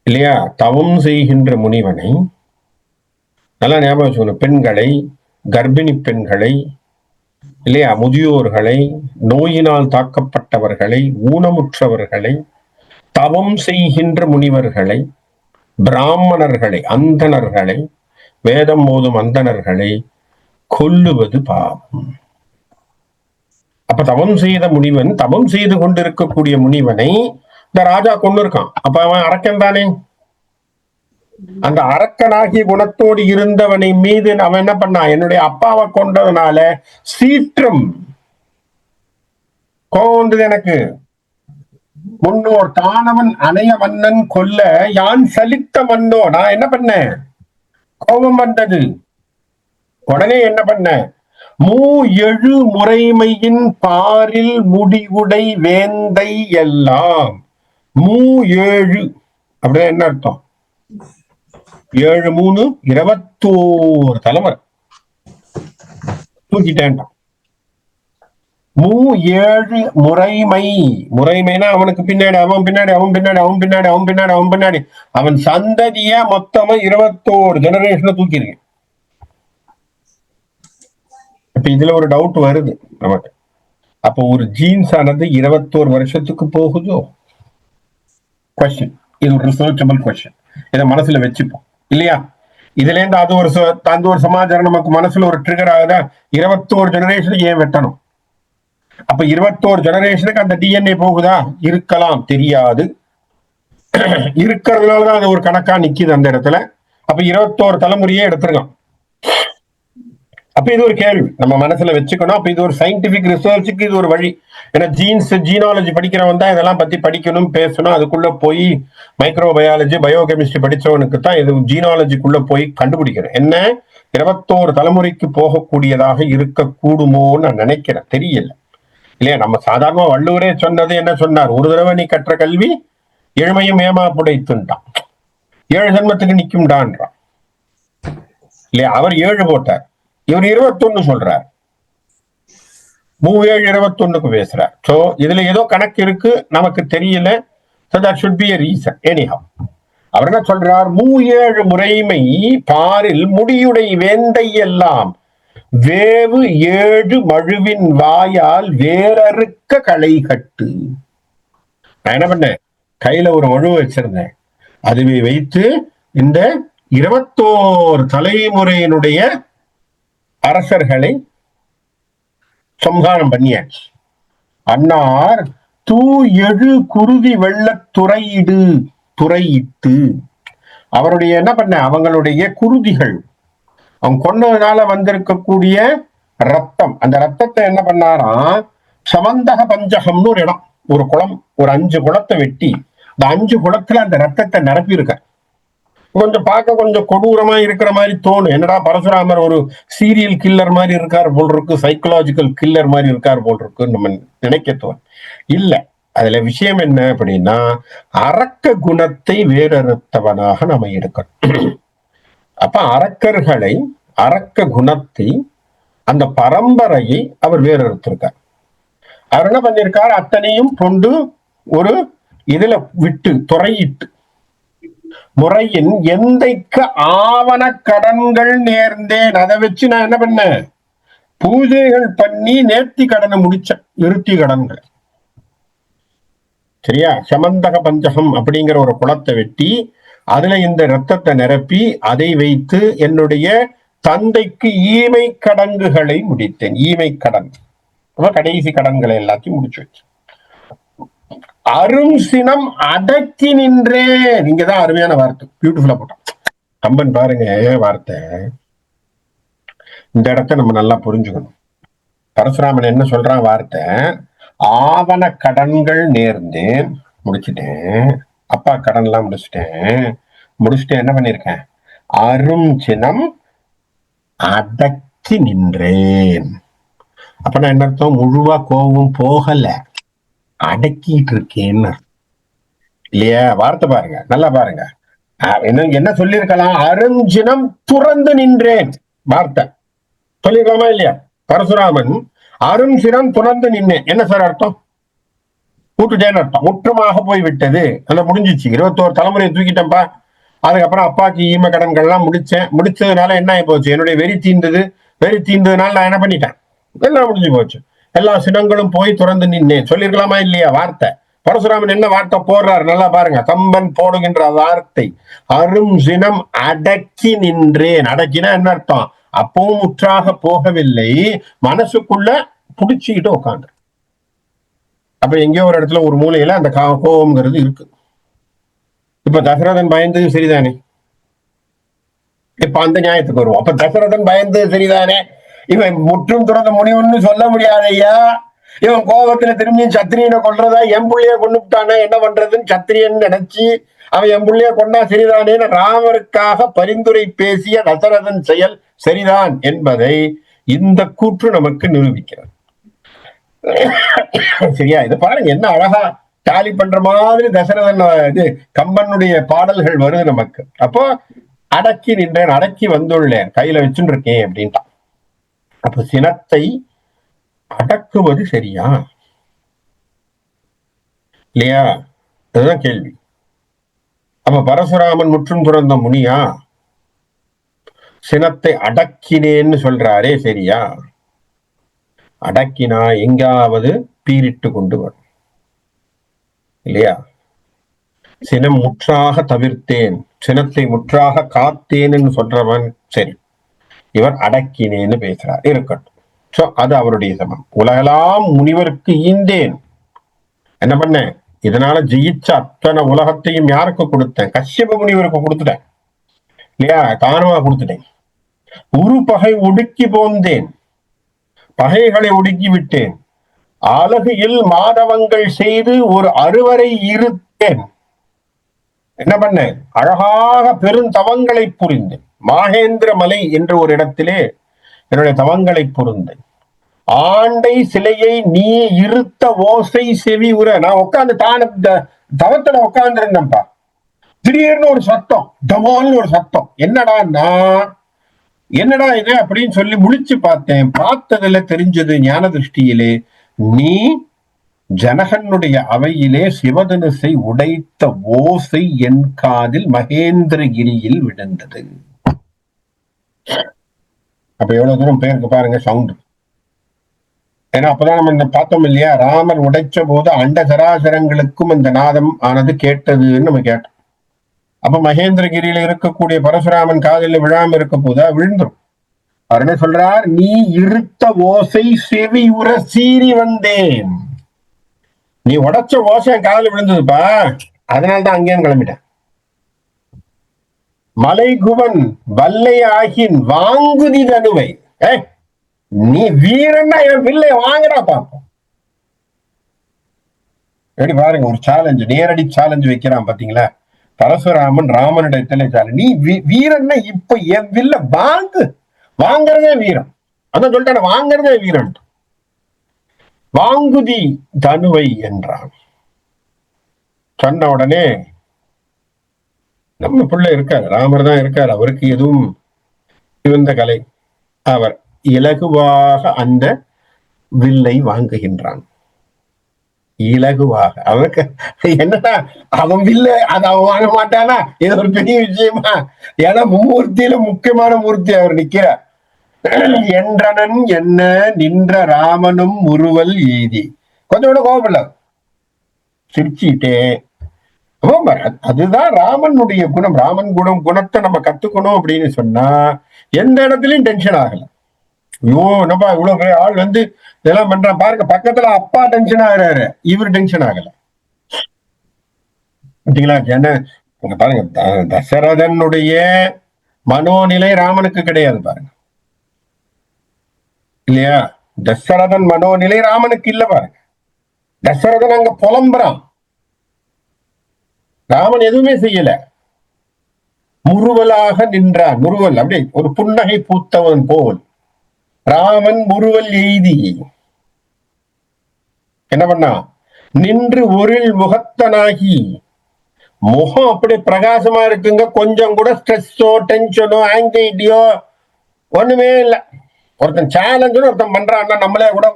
இல்லையா? தவம் செய்கின்ற முனிவனை நல்லா ஞாபகம் வச்சுக்கணும். பெண்களை, கர்ப்பிணி பெண்களை இல்லையா, முதியோர்களை, நோயினால் தாக்கப்பட்டவர்களை, ஊனமுற்றவர்களை, தவம் செய்கின்ற முனிவர்களை, பிராமணர்களை, அந்தணர்களை, வேதம் ஓதும் அந்தணர்களை கொல்லுவது பாவம். அப்ப தவம் செய்த முனிவன், தவம் செய்து கொண்டிருக்கக்கூடிய முனிவனை இந்த ராஜா கொண்டு இருக்கான். அப்ப அவன் அரக்கன் தானே. அந்த அரக்கனாகிய குணத்தோடு இருந்தவனை மீது அவன் என்ன பண்ணான்? என்னுடைய அப்பாவை கொண்டதுனால சீற்றம் கோபம் வந்தது எனக்கு. முன்னோர் தானவன் அணைய மன்னன் கொல்ல யான் சலித்த மன்னோ, நான் என்ன பண்ணேன்? கோபம் வந்தது. உடனே என்ன பண்ண? எழு முறைமையின் பாரில் முடிவுடை வேந்தை எல்லாம். 7 அப்படின்னா என்ன அர்த்தம்? 7 3 21 தலைமுறை தூக்கிட்டேன். ஏழு முறைமை. முறைமைனா அவனுக்கு பின்னாடி அவன் பின்னாடி அவன் பின்னாடி அவன் பின்னாடி அவன் பின்னாடி அவன் பின்னாடி அவன் சந்ததிய மொத்தமா 21 ஜெனரேஷன்ல தூக்கிருக்கேன். இப்ப இதுல ஒரு டவுட் வருது நமக்கு. அப்போ ஒரு ஜீன்ஸ் ஆனது 21 வருஷத்துக்கு போகுதோ? கொஸ்டின். இது ஒரு ரிசர்ச்சபிள் கொஸ்டின். இதை மனசுல வச்சுப்போம் இல்லையா? இதுல இருந்து அது ஒரு சமாச்சாரம் நமக்கு மனசுல ஒரு ட்ரிகர் ஆகுதா? 21 ஜெனரேஷனுக்கு ஏன் வெட்டணும்? அப்ப 21 ஜெனரேஷனுக்கு அந்த டிஎன்ஏ போகுதா? இருக்கலாம், தெரியாது. இருக்கிறதுனாலதான் அது ஒரு கணக்கா நிக்குது அந்த இடத்துல. அப்ப 21 தலைமுறையே எடுத்துருக்கலாம். அப்ப இது ஒரு கேள்வி நம்ம மனசுல வச்சுக்கணும். அப்ப இது ஒரு சயின்டிபிக் ரிசர்ச்சுக்கு இது ஒரு வழி. ஏன்னா ஜீனாலஜி படிக்கிறவன் தான் இதெல்லாம் பத்தி படிக்கணும், பேசணும். அதுக்குள்ள போய் மைக்ரோபயாலஜி, பயோகெமிஸ்ட்ரி படிச்சவனுக்கு தான் இது ஜீனாலஜிக்குள்ள போய் கண்டுபிடிக்கணும். என்ன 21 தலைமுறைக்கு போகக்கூடியதாக இருக்கக்கூடுமோன்னு நான் நினைக்கிறேன். தெரியல இல்லையா? நம்ம சாதாரண வள்ளுவரே சொன்னது என்ன சொன்னார்? ஒரு தடவை நீ கற்ற கல்வி எழுமையும் ஏமா புடைத்துட்டான், 7 ஜென்மத்துக்கு நிக்கும்டான்றான் இல்லையா? அவர் 7 போட்டார், இவர் 21 சொல்றார். 7 21க்கு பேசுறார். சோ இதுல ஏதோ கணக்கு இருக்கு, நமக்கு தெரியல. So that should be a reason. Anyhow, அவர் என்ன சொல்றார்? 7 முறைமை பாரில் முடியுடை வேந்தை எல்லாம் வேவு 7 மழுவின் வாயால் வேறறுக்க களை கட்டு. நான் என்ன பண்ணேன்? கையில ஒரு மழு வச்சிருந்தேன். அதுவே வைத்து இந்த 21 தலைமுறையினுடைய அரசர்களை சம்ஹாரம் பண்ணியாச்சு. அன்னார் தூ எழு குருதி வெள்ள துறையிட்டு அவருடைய என்ன பண்ண, அவங்களுடைய குருதிகள், அவங்க கொன்னதுனால வந்திருக்கக்கூடிய ரத்தம், அந்த ரத்தத்தை என்ன பண்ணாராம்? சமந்தக பஞ்சகம்னு ஒரு இடம், ஒரு குளம், ஒரு 5 குளத்தை வெட்டி அந்த 5 குளத்துல அந்த ரத்தத்தை நிரப்பி இருக்க. கொஞ்சம் பார்க்க கொஞ்சம் கொடூரமா இருக்கிற மாதிரி தோணும். என்னடா பரசுராமர் ஒரு சீரியல் கில்லர் மாதிரி இருக்கார் போல் இருக்கு, சைக்கலாஜிக்கல் கில்லர் மாதிரி இருக்கார் போல் இருக்கு நம்ம நினைக்க தோணும். இல்ல, அதுல விஷயம் என்ன அப்படின்னா, அரக்க குணத்தை வேறறுத்தவனாக நம்ம இருக்கணும். அப்ப அரக்கர்களை, அரக்க குணத்தை, அந்த பரம்பரையை அவர் வேறறுத்திருக்கார். அவர் என்ன பண்ணிருக்கார்? அத்தனையும் கொண்டு ஒரு இதுல விட்டு துறையிட்டு முறையின் எந்தைக்கு ஆவண கடன்கள் நேர்ந்தேன். அதை வச்சு நான் என்ன பண்ணேன்? பூஜைகள் பண்ணி நேர்த்தி கடனை முடிச்சேன், இருத்தி கடன்கள். சரியா? சமந்தக பஞ்சகம் அப்படிங்கிற ஒரு குளத்தை வெட்டி அதுல இந்த ரத்தத்தை நிரப்பி அதை வைத்து என்னுடைய தந்தைக்கு ஈமை கடன்களை முடித்தேன். ஈமை கடன், கடைசி கடன்களை எல்லாத்தையும் முடிச்சு வச்சு அரும் சினம் அடக்கி நின்றேன். இங்கதான் அருமையான வார்த்தை, பியூட்டிஃபுல்லா போட்டான் கம்பன். பாருங்க வார்த்தை, இந்த இடத்த நம்ம நல்லா புரிஞ்சுக்கணும். பரசுராமன் என்ன சொல்றான்? வார்த்தை ஆவண கடன்கள் நேர்ந்தேன், முடிச்சுட்டேன். அப்பா கடன் எல்லாம் முடிச்சுட்டு என்ன பண்ணிருக்கேன்? அரும் சினம் அடக்கி நின்றேன். அப்ப என்ன அர்த்தம்? முழுவா கோபம் போகல, அடக்கிட்டு இருக்கேன்னு இல்லையா? வார்த்தை பாருங்க, நல்லா பாருங்க. என்ன சொல்லிருக்கலாம்? அருஞ்சினம் துறந்து நின்றேன். வார்த்தை சொல்லிருக்கலாமா இல்லையா? பரசுராமன் அருஞ்சினம் துறந்து நின்றேன். என்ன சார் அர்த்தம்? கூட்டுட்டேன்னு அர்த்தம். முற்றமாக போய் விட்டது, அதை முடிஞ்சிச்சு. 21 தலைமுறையை தூக்கிட்டேன்ப்பா. அதுக்கப்புறம் அப்பாக்கு ஈம கடன்கள்லாம் முடிச்சதுனால என்ன ஆகி போச்சு? என்னுடைய வெறி தீர்ந்ததுனால நான் என்ன பண்ணிட்டேன்? எல்லாம் முடிஞ்சு போச்சு. எல்லா சினங்களும் போய் துறந்து நின்னேன். சொல்லிருக்கலாமா இல்லையா? வார்த்தை. பரசுராமன் என்ன வார்த்தை போடுறாரு? நல்லா பாருங்க. கம்பன் போடுகின்ற வார்த்தை அரும் சினம் அடக்கி நின்றேன். அடக்கினா என்ன அர்த்தம்? அப்பவும் முற்றாக போகவில்லை, மனசுக்குள்ள புடிச்சுக்கிட்டு உட்காந்து. அப்ப எங்கேயோ ஒரு இடத்துல ஒரு மூலையில அந்த கோபம்ங்கிறது இருக்கு. இப்ப தசரதன் பயந்தது சரிதானே? இப்ப அந்த நியாயத்துக்கு வருவோம். அப்ப தசரதன் பயந்தது சரிதானே? இவன் முற்றும் துறந்த முனிவன்னு சொல்ல முடியாது ஐயா. இவன் கோபத்துல திரும்பி சத்திரியனை கொல்றதா, என் புள்ளைய கொண்டுட்டானே என்ன பண்றதுன்னு சத்திரியன் நினைச்சு அவன் என் புள்ளைய கொண்டா சரிதானேன்னு ராமருக்காக பரிந்துரை பேசிய தசரதன் செயல் சரிதான் என்பதை இந்த கூற்று நமக்கு நிரூபிக்கிறது. சரியா? இது பாருங்க, என்ன அழகா டாலி பண்ற மாதிரி தசரதன் இது கம்பனுடைய பாடல்கள் வருது நமக்கு. அப்போ அடக்கி நின்றேன், அடக்கி வந்துள்ளேன், கையில வச்சுட்டு இருக்கேன் அப்படின்ட்டான். அப்ப சினத்தை அடக்குவது சரியா இல்லையா? அதுதான் கேள்வி. அப்ப பரசுராமன் முற்றும் துறந்த முனியா? சினத்தை அடக்கினேன்னு சொல்றாரே சரியா? அடக்கினா எங்காவது பீரிட்டு கொண்டு வரும் இல்லையா? சினம் முற்றாக தவிர்த்தேன், சினத்தை முற்றாக காத்தேன்னு சொல்றவன் சரி, இவர் அடக்கினேன்னு பேசுறார், இருக்கட்டும். சோ அது அவருடைய சமம். உலகெல்லாம் முனிவருக்கு ஈந்தேன், என்ன பண்ணேன், இதனால ஜெயிச்ச அத்தனை உலகத்தையும் யாருக்கு கொடுத்தேன்? கஷ்யப முனிவருக்கு கொடுத்துட்டேன் இல்லையா? தானமா கொடுத்துட்டேன். உரு பகை ஒடுக்கி போந்தேன், பகைகளை ஒடுக்கி விட்டேன். அழகில் மாதவங்கள் செய்து ஒரு அறுவரை இருத்தேன், என்ன பண்ணேன், அழகாக பெருந்தவங்களை புரிந்தேன். மாகேந்திர மலை என்ற ஒரு இடத்திலே என்னுடைய தவங்களை புரிந்தேன். ஆண்டை சிலையை நீ இருத்த ஓசை செவி உற. நான் உட்காந்து தவத்துல உட்கார்ந்து இருந்தேன்ப்பா, திடீர்னு ஒரு சத்தம், தமோன்னு ஒரு சத்தம். என்னடா இது அப்படின்னு சொல்லி முழிச்சு பார்த்தேன். பார்த்ததுல தெரிஞ்சது ஞான திருஷ்டியிலே, நீ ஜனகனுடைய அவையிலே சிவதனுசை உடைத்த ஓசை என் காதில் மகேந்திரகிரியில் விழுந்தது. அப்ப எவ்வளவு தூரம் பேருக்கு பாருங்க சவுண்ட். ஏன்னா அப்பதான் நம்ம பார்த்தோம் இல்லையா, ராமர் உடைச்ச போது அண்ட சராசரங்களுக்கும் அந்த நாதம் ஆனது கேட்டதுன்னு நம்ம கேட்டோம். அப்ப மகேந்திரகிரியில இருக்கக்கூடிய பரசுராமன் காதலில் விழாம இருக்க போதா? விழுந்துரும். அவர் என்ன சொல்றார், நீ இருத்த ஓசை செவி உற சீறி வந்தேன். நீ உடைச்ச ஓசை என் காதல விழுந்ததுப்பா, அதனால்தான் அங்கேயும் கிளம்பிட்டேன். மலைகுவன் வல்லை ஆகின் வாங்குதி தனுவை, நீ வீரன்னா என் வில்லை வாங்குறா பார்ப்போம். எப்படி பாருங்க, ஒரு சேலஞ்சு, நேரடி சேலஞ்சு வைக்கிறான் பாத்தீங்களா பரசுராமன் ராமனிடத்துல. நீ வீரன்னா இப்ப என் வில்ல வாங்கு, வாங்குறதே வீரம். அதான் சொல்லிட்டான, வாங்குறதே வீரன். வாங்குதி தனுவை என்றான். சொன்ன உடனே நம்ம பிள்ளை இருக்காரு, ராமர் தான் இருக்காரு, அவருக்கு எதுவும் சிவந்த கலை. அவர் இலகுவாக அந்த வில்லை வாங்குகின்றான். இலகுவாக. அவனுக்கு என்னடா, அவன் வில்ல அதை அவன் வாங்க மாட்டானா? இது ஒரு பெரிய விஷயமா? ஏன்னா மும்மூர்த்தியில முக்கியமான மூர்த்தி அவர் நிக்கிறார். என்றனன் என்ன நின்ற ராமனும் முறுவல் எய்தி. கொஞ்சம் கூட கோபமில்ல, சிரிச்சுட்டே. அதுதான் ராமனுடைய குணம். ராமன் குணத்தை நம்ம கத்துக்கணும் அப்படின்னு சொன்னா எந்த இடத்துலயும் டென்ஷன் ஆகல. ஐயோ என்னப்பா இவ்வளவு பெரிய ஆள் வந்து இதெல்லாம் பண்றான் பாருங்க, பக்கத்துல அப்பா டென்ஷன் ஆகுறாரு, இவர் டென்ஷன் ஆகல. பாருங்க, தசரதனுடைய மனோநிலை ராமனுக்கு கிடையாது பாருங்க, இல்லையா? தசரதன் மனோநிலை ராமனுக்கு இல்ல பாருங்க. தசரதன் அங்க புலம்புறான், ராமன் எதுவுமே செய்யல. முறுவலாக நின்றான். முறுவல் அப்படி ஒரு புன்னகை பூத்தவன் போல் ராமன் முறுவல் எய்தி என்ன பண்ணா, நின்று ஒரில் முகத்தனாகி. முகம் அப்படி பிரகாசமா இருக்குங்க, கொஞ்சம் கூட ஸ்ட்ரெஸ்ஸோ டென்ஷனோ ஆங்ஸைட்டியோ ஒண்ணுமே இல்லை. ஒருத்தன் சேலஞ்சுன்னு ஒருத்தன் பண்றான்னா நம்மளே கூட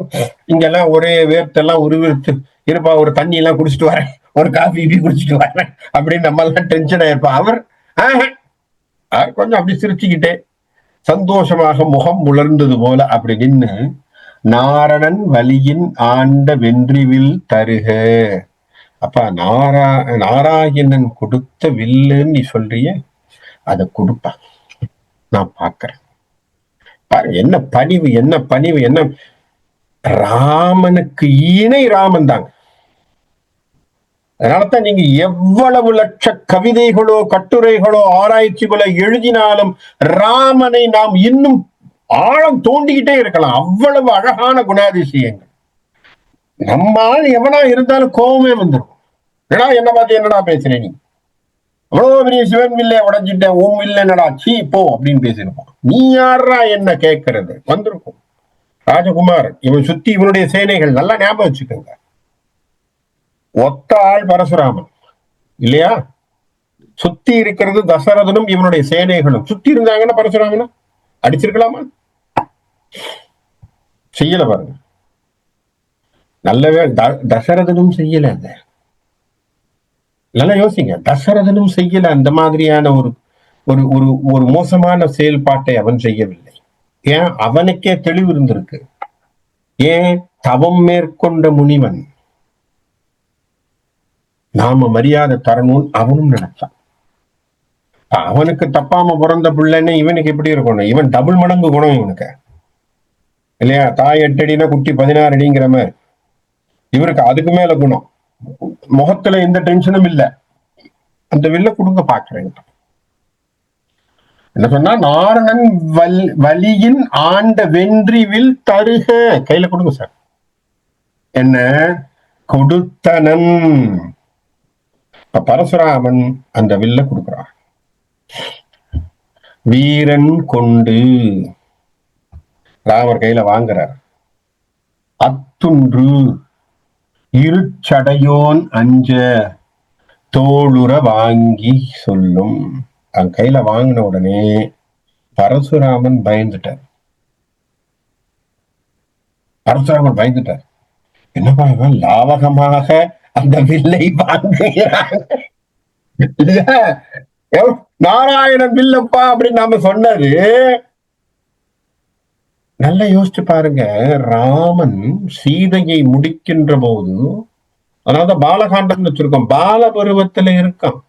இங்கெல்லாம் ஒரே வேர்த்தெல்லாம் உருவித்து இருப்பா, ஒரு தண்ணி எல்லாம் குடிச்சிட்டு வரேன், ஒரு காஃபி குடிச்சிட்டு வரேன் அப்படின்னு நம்ம எல்லாம் டென்ஷன் ஆயிருப்பா. அவர் கொஞ்சம் அப்படி சிரிச்சுக்கிட்டே சந்தோஷமாக முகம் உலர்ந்தது போல அப்படி நின்று, நாரணன் வலியின் ஆண்ட வென்றிவில் தருக. அப்பா நாராயணன் கொடுத்த வில்லுன்னு நீ சொல்றிய, அதை கொடுப்பா, நான் பாக்குறேன். பாருங்க என்ன பணிவு, என்ன பணிவு, என்ன. ராமனுக்கு இணை ராமன் தாங்க. அதனாலதான் நீங்க எவ்வளவு லட்ச கவிதைகளோ கட்டுரைகளோ ஆராய்ச்சிகளோ எழுதினாலும் ராமனை நாம் இன்னும் ஆழம் தோண்டிக்கிட்டே இருக்கலாம். அவ்வளவு அழகான குணாதிசயங்கள். நம்மால் எவனா இருந்தாலும் கோபமே வந்துடும். என்னடா என்ன பார்த்து என்னடா பேசுறேன், நீ அவ்வளவு பெரிய சிவன் வில்லை உடைஞ்சிட்டேன், உன் வில்லை என்னடா சீ போ அப்படின்னு பேசியிருப்பான். நீ யாரா என்ன கேட்கறது வந்திருக்கும். ராஜகுமார் இவன் சுத்தி இவனுடைய சேனைகள், நல்லா ஞாபகம் வச்சுக்கோங்க. ஒத்த ஆள் பரசுராமன் இல்லையா? சுத்தி இருக்கிறது தசரதனும் இவனுடைய சேனைகளும். சுத்தி இருந்தாங்கன்னா பரசுராமனை அடிச்சிருக்கலாமா? செய்யல பாருங்க. நல்லவே தசரதனும் செய்யல. அந்த நல்லா யோசிங்க, தசரதனும் செய்யல அந்த மாதிரியான ஒரு ஒரு ஒரு ஒரு மோசமான செயல்பாட்டை அவன் செய்யவில்லை. ஏன்? அவனுக்கே தெளிவு இருந்திருக்கு. ஏன்? தவம் மேற்கொண்ட முனிவன், நாம மரியாதை தரணும்னு அவனும் நினைச்சான். அவனுக்கு தப்பாம பிறந்த பிள்ளைன்னு இவனுக்கு எப்படி இருக்கணும்? இவன் டபுள் மடங்கு குணம் இவனுக்கு இல்லையா? தாய் 8 அடினா குட்டி 16 அடிங்கிற மாதிரி இவருக்கு அதுக்கு மேல குணம். முகத்துல எந்த டென்ஷனும் இல்ல. அந்த வில்ல கொடுங்க பாக்குறேன். என்ன சொன்னா, நாரணன் வலியின் ஆண்ட வென்றி வில் தருக, கையில கொடுங்க சார். என்ன கொடுத்தனன்? பரசுராமன் அந்த வில்ல கொடுக்கிறான். வீரன் கொண்டு ராமர் கையில வாங்குறார். அத்துன்று இருச்சடையோன் அஞ்ச தோளுற வாங்கி சொல்லும். அவன் கையில வாங்கின உடனே பரசுராமன் பயந்துட்டார். என்னப்பா இவன் லாவகமாக அந்த வில்லை வாங்குகிறான், நாராயணன் வில்லப்பா அப்படின்னு நாம சொன்னது. நல்லா யோசிச்சு பாருங்க, ராமன் சீதையை முடிக்கின்ற போது, அதாவது பாலகாண்டம் வச்சிருக்கோம், பால பருவத்துல இருக்கான்.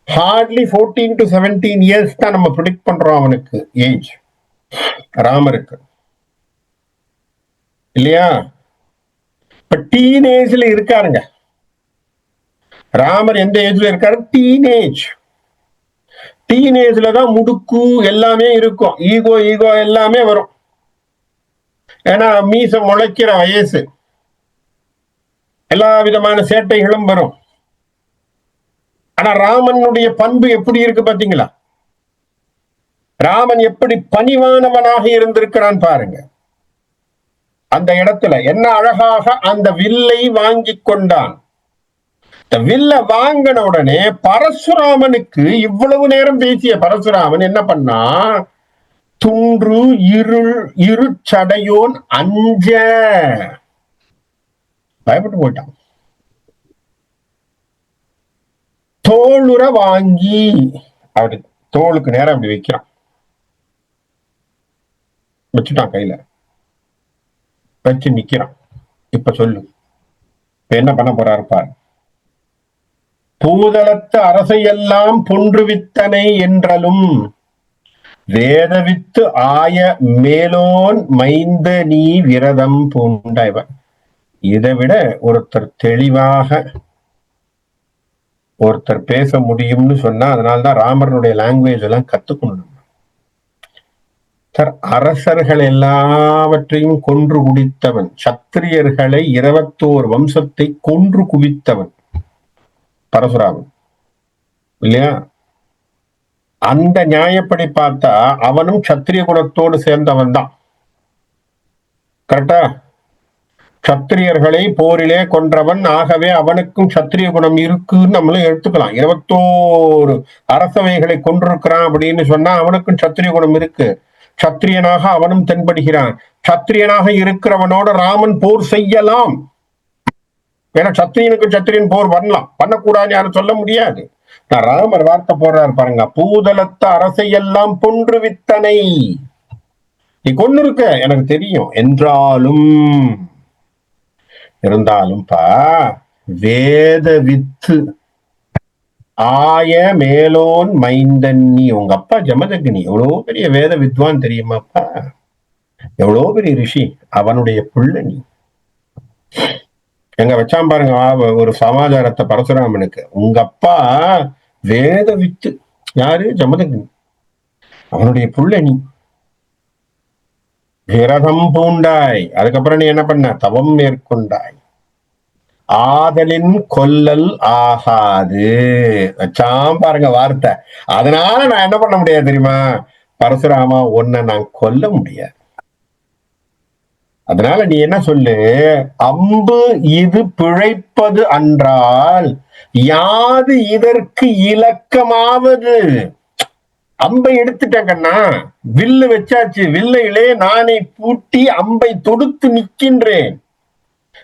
ஹார்ட்லி 14 to 17 இயர்ஸ் தான் நம்ம ப்ரிடிக்ட் பண்றோம் அவனுக்கு ஏஜ், ராமருக்கு இல்லையா? இப்ப டீனேஜ்ல இருக்காருங்க ராமர். எந்த ஏஜ்ல இருக்காரு? டீனேஜ். டீனேஜ்ல தான் முடுக்கு எல்லாமே இருக்கும், ஈகோ எல்லாமே வரும். ஏன்னா மீச முளைக்கிற வயசு, எல்லா விதமான சேட்டைகளும் வரும். ஆனா ராமனுடைய பண்பு எப்படி இருக்கு பாத்தீங்களா? ராமன் எப்படி பணிவானவனாக இருந்திருக்கிறான் பாருங்க. அந்த இடத்துல என்ன அழகாக அந்த வில்லை வாங்கி கொண்டான். வில்ல வாங்கின உடனே பரசுராமனுக்கு, இவ்வளவு நேரம் பேசிய பரசுராமன் என்ன பண்ணா, துன்று இருச்சடையோன் அஞ்ச பயப்பட்டு போயிட்டான். தோளுற வாங்கி அப்படி தோளுக்கு நேரம் அப்படி வைக்கிறான், வச்சுட்டான், கையில வச்சு நிக்கிறான். இப்ப சொல்லு என்ன பண்ண போறாரு பாரு. பூதலத்து அரசையெல்லாம் பொன்றுவித்தனை என்றலும் வேதவித்து ஆய மேலோன் மைந்த நீ விரதம் பூண்டவன். இதை விட ஒருத்தர் தெளிவாக ஒருத்தர் பேச முடியும்னு சொன்னா, அதனால்தான் ராமரனுடைய லாங்குவேஜ் எல்லாம் கத்துக்கணும். சார், அரசர்கள் எல்லாவற்றையும் கொன்று குடித்தவன், சத்திரியர்களை 21 வம்சத்தை கொன்று குவித்தவன் பரசுராமன் இல்லையா? அந்த நியாயப்படி பார்த்தா அவனும் சத்திரிய குணத்தோடு சேர்ந்தவன் தான். கரெக்டா? சத்திரியர்களை போரிலே கொன்றவன், ஆகவே அவனுக்கும் சத்திரிய குணம் இருக்குன்னு நம்மளும் எடுத்துக்கலாம். 21 அரசவைகளை கொண்டிருக்கிறான் அப்படின்னு சொன்னா அவனுக்கும் சத்திரிய குணம் இருக்கு. சத்திரியனாக அவனும் தென்படுகிறான். சத்திரியனாக இருக்கிறவனோட ராமன் போர் செய்யலாம். ஏன்னா சத்திரியனுக்கு சத்திரியன் போர் பண்ணலாம், பண்ணக்கூடாது யாரும் சொல்ல முடியாது. நான் ராமர் வார்த்தை போடுறாரு பாருங்க, பூதலத்த அரசையெல்லாம் பொன்று வித்தனை. நீ கொண்டு இருக்க எனக்கு தெரியும், இருந்தாலும்பா வேத வித்து ஆய மேலோன் மைந்தன்னி. உங்க அப்பா ஜமதக்னி எவ்வளவு பெரிய வேத வித்வான் தெரியுமாப்பா, எவ்வளவு பெரிய ரிஷி, அவனுடைய புள்ள நீ. எங்க வச்சாம் பாருங்க ஒரு சமாச்சாரத்தை பரசுராமனுக்கு. உங்க அப்பா வேத வித்து, யாரு? ஜமதக்னி, அவனுடைய புள்ள நீ. விரதம் பூண்டாய், அதுக்கப்புறம் நீ என்ன பண்ண? தவம் மேற்கொண்டாய். ஆதலின் கொல்லல் ஆகாது. வச்சாம் பாருங்க வார்த்தை. அதனால நான் என்ன பண்ண முடியாது தெரியுமா? பரசுராமா, உன்னை நான் கொல்ல முடியாது. அதனால நீ என்ன சொல்லு, அம்பு இது பிழைப்பது அன்றால் யாது இதற்கு இலக்கமாவது. அம்பை எடுத்துட்டேங்கண்ணா, வில்லு வச்சாச்சு, வில்லையிலே நானே பூட்டி அம்பை தொடுத்து நிற்கின்றேன்.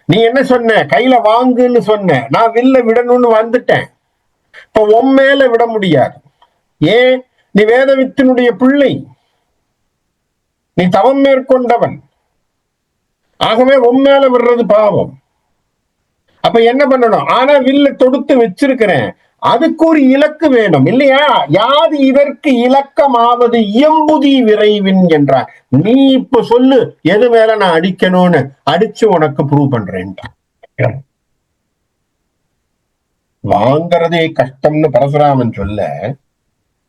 நீ என்ன சொன்ன, கையில வாங்குன்னு சொன்ன, நான் வில்ல விடணும்னு வந்துட்டேன். இப்ப உன் மேல விட முடியாது. ஏன்? நீ வேதவித்தினுடைய பிள்ளை, நீ தவம் மேற்கொண்டவன். ஆகவே உன் மேல விடுறது பாவம். அப்ப என்ன பண்ணணும்? ஆனா வில்ல தொடுத்து வச்சிருக்கிறேன், அதுக்கு ஒரு இலக்கு வேணும் இல்லையா? யாது இதற்கு இலக்கமாவது இயம்புதி விரைவின் என்றார். நீ இப்ப சொல்லு, எது மேல நான் அடிக்கணும்னு, அடிச்சு உனக்கு ப்ரூவ் பண்றேன். வாங்கறதே கஷ்டம்னு பரசுராமன் சொல்ல,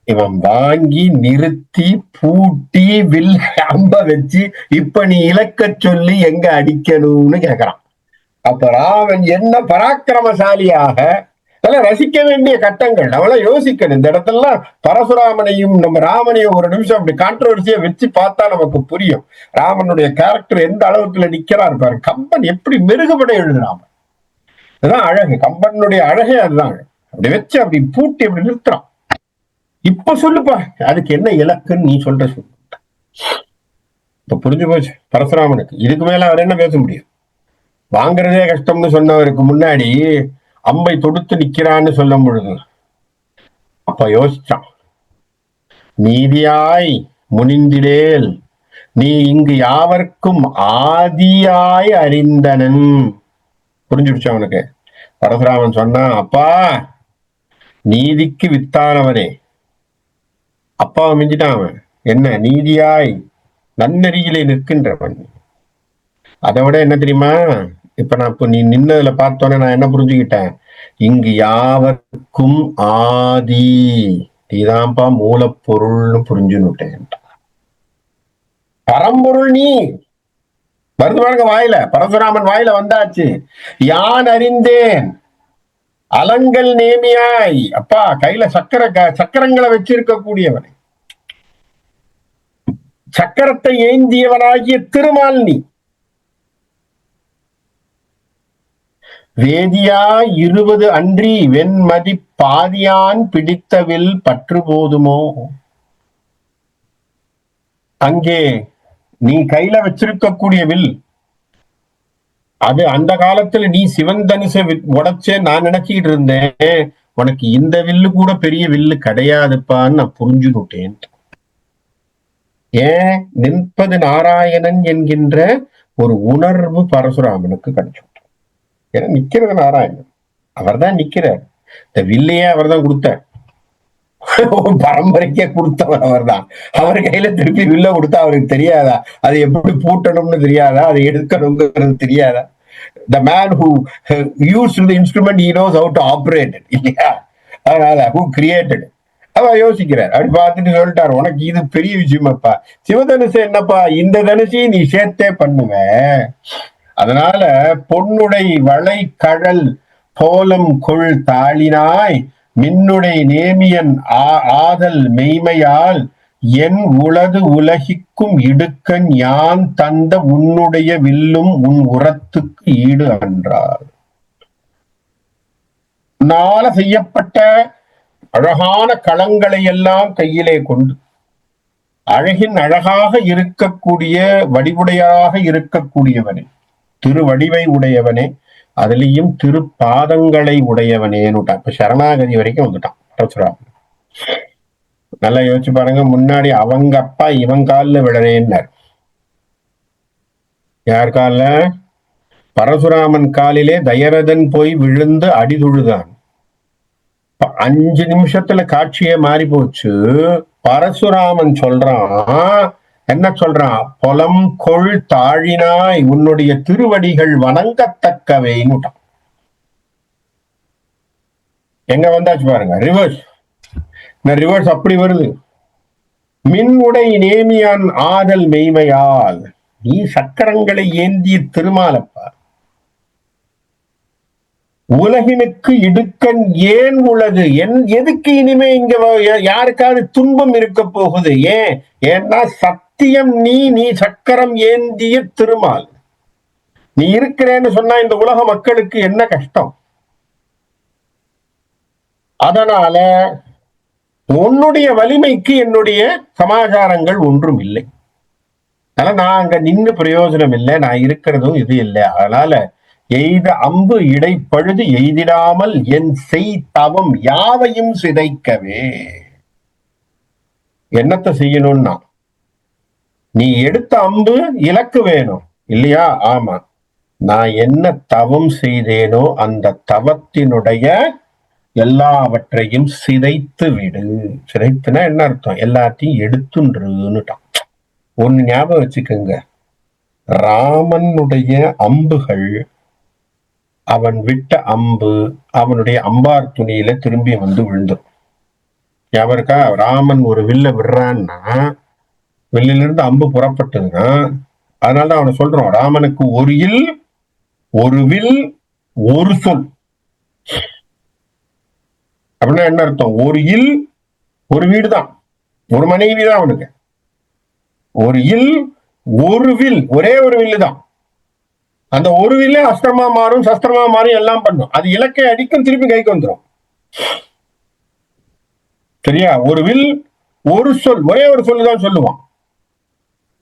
இவன் வாங்கி நிறுத்தி பூட்டி வில் அம்ப வச்சு இப்ப நீ இலக்க சொல்லி எங்க அடிக்கணும்னு கேக்குறான். அப்ப ராமன் என்ன பராக்கிரமசாலியாக, அதெல்லாம் ரசிக்க வேண்டிய கட்டங்கள். நம்மளாம் யோசிக்கணும் இந்த இடத்துல. பரசுராமனையும் நம்ம ராமனையும் ஒரு நிமிஷம் அப்படி கான்ட்ரோவர்சியா வச்சு பார்த்தா நமக்கு புரியும் ராமனுடைய கேரக்டர் எந்த அளவுக்குள்ள நிக்கிறார் பாரு. கம்பன் எப்படி மெருகுபட எழுதுறான், அதுதான் அழகு. கம்பனுடைய அழகே அதுதான். அப்படி வச்சு அப்படி பூட்டி அப்படி நிறுத்துறான். இப்ப சொல்லுப்பா, அதுக்கு என்ன இலக்குன்னு நீ சொல்ற சொல்லு. இப்ப புரிஞ்சு போச்சு பரசுராமனுக்கு. இதுக்கு மேல அவர் என்ன பேச முடியும்? வாங்குறதே கஷ்டம்னு சொன்னவருக்கு முன்னாடி அம்பை தொடுத்து நிக்கிறான்னு சொல்லும் பொழுது அப்ப யோசிச்சான். நீதியாய் முனிந்திடேல் நீ இங்கு யாவர்க்கும் ஆதியாய் அறிந்தனன். புரிஞ்சுடுச்சு அவனுக்கு. பரசுராமன் சொன்னா, அப்பா நீதிக்கு வித்தானவனே. அப்பாவை மிஞ்சிட்டான் அவன். என்ன நீதியாய் நன்னெறியிலே நிற்கின்றவன். அதை விட என்ன தெரியுமா, இப்ப நான் இப்ப நீ நின்னதுல பார்த்தோன்னே நான் என்ன புரிஞ்சுக்கிட்டேன், இங்கு யாவர்க்கும் ஆதி, நீதான்ப்பா மூலப்பொருள்னு புரிஞ்சுன்னுட்டேன். பரம்பொருள் நீ. வருது பாருங்க வாயில, பரசுராமன் வாயில வந்தாச்சு. யான் அறிந்தேன் அலங்கல் நேமியாய். அப்பா கையில சக்கரங்களை வச்சிருக்க கூடியவனை, சக்கரத்தை ஏந்தியவனாகிய திருமால் நீ. வேதியா 20 அன்றி வெண்மதி பாதியான் பிடித்தவில் பற்று போதுமோ. அங்கே நீ கையில வச்சிருக்கக்கூடிய வில், அது அந்த காலத்துல நீ சிவந்தனுச உடைச்சே நான் நினைச்சிட்டு இருந்தேன். உனக்கு இந்த வில்லு கூட பெரிய வில்லு கிடையாதுப்பான்னு நான் புரிஞ்சுக்கிட்டேன். ஏன்? நிற்பது நாராயணன் என்கின்ற ஒரு உணர்வு பரசுராமனுக்கு கிடைச்சு. ஏன்னா நிக்கிறது நாராயணன், அவர் தான் நிக்கிறார். இந்த வில்லையே அவர் தான் கொடுத்தார், பரம்பரைக்கே கொடுத்தவர் அவர் தான். அவர் கையில திருப்பி வில்ல கொடுத்தா அவருக்கு தெரியாதா அது எப்படி பூட்டணும்னு தெரியாதா, அதை எடுக்கணுங்கிறது தெரியாதா? The man who used the instrument, he knows how to operate it, இல்லையா? அதனால who created it. அவ யோசிக்கிறார். அப்படி பார்த்துட்டு சொல்லிட்டார், உனக்கு இது பெரிய விஷயமாப்பா. சிவதனுசு என்னப்பா, இந்த தனுசையும் நீ சேர்த்தே பண்ணுவ. அதனால பொன்னுடை வளை கழல் போலம் கொள் தாளினாய் மின்னுடை நேமியன் ஆதல் மெய்மையால் என் உளது உலகிக்கும் இடுக்கன் யான் தந்த உன்னுடைய வில்லும் உன் உரத்துக்கு ஈடு அன்றார். உன்னால செய்யப்பட்ட அழகான களங்களை எல்லாம் கையிலே கொண்டு, அழகின் அழகாக இருக்கக்கூடிய வடிவுடையாக இருக்கக்கூடியவனே, திருவடிவை உடையவனே, அதுலயும் திருப்பாதங்களை உடையவனேன்னுட்டான். இப்ப சரணாகதி வரைக்கும் வந்துட்டான் பரசுராமன். நல்லா யோசிச்சு பாருங்க. முன்னாடி அவங்க அப்பா இவன் காலில் விழறேன்னார். யார் கால? பரசுராமன் காலிலே தயரதன் போய் விழுந்து அடிதுழுதான். 5 நிமிஷத்துல காட்சியே மாறி போச்சு. பரசுராமன் சொல்றான், என்ன சொல்றான்? பொலம் கொள் தாழினாய் உன்னுடைய திருவடிகள் வணங்கத்தக்கவைன்னுட்டான். எங்க வந்தாச்சு பாருங்க, ரிவர்ஸ். இந்த ரிவர்ஸ் அப்படி வருது. மின் உடை நேமியான் ஆதல் மெய்மையால், நீ சக்கரங்களை ஏந்திய திருமாலப்பா. உலகினுக்கு இடுக்கண் ஏன் உள்ளது, எதுக்கு இனிமே இங்க யாருக்காவது துன்பம் இருக்க போகுது? ஏன்? ஏன்னா சத்தியம் நீ சக்கரம் ஏந்திய திருமால். நீ இருக்கிறேன்னு சொன்னா இந்த உலக மக்களுக்கு என்ன கஷ்டம்? அதனால உன்னுடைய வலிமைக்கு என்னுடைய சமாச்சாரங்கள் ஒன்றும் இல்லை. அதனால நான் அங்க நின்று பிரயோஜனம் இல்லை, நான் இருக்கிறதும் இது இல்லை. அதனால எய்த அம்பு இடைப்பழுது எய்திடாமல் என் செய் தவம் யாவையும் சிதைக்கவே. என்னத்தை செய்யணும்னா, நீ எடுத்த அம்பு இலக்கு வேணும் இல்லையா? ஆமா, நான் என்ன தவம் செய்தேனோ அந்த தவத்தினுடைய எல்லாவற்றையும் சிதைத்து விடு. சிதைத்துனா என்ன அர்த்தம்? எல்லாத்தையும் எடுத்துன்றுன்னுட்டான். ஒன்னு ஞாபகம் வச்சுக்கோங்க, ராமனுடைய அம்புகள், அவன் விட்ட அம்பு அவனுடைய அம்பார் துணியில திரும்பி வந்து விழுந்துடும். ஞாபகம் இருக்கா? ராமன் ஒரு வில்ல விடுறான்னா, வில்லிலிருந்து அம்பு புறப்பட்டதுன்னா, அதனாலதான் அவனை சொல்றோம், ராமனுக்கு ஒரு இல் ஒரு வில் ஒரு சொல். அப்படின்னா என்ன அர்த்தம்? ஒரு இல் ஒரு வீடு தான், ஒரு மனைவி தான் அவனுக்கு. ஒரு இல் ஒரு வில், ஒரே ஒரு வில்லு தான். அந்த ஒரு வில்லே அஸ்திரமா மாறும், சஸ்திரமா மாறும், எல்லாம் பண்ணும். அது இலக்கை அடிக்கும், திருப்பி கைக்கு வந்துடும். சரியா? ஒரு வில் ஒரு சொல், ஒரே ஒரு சொல்லு தான் சொல்லுவான்.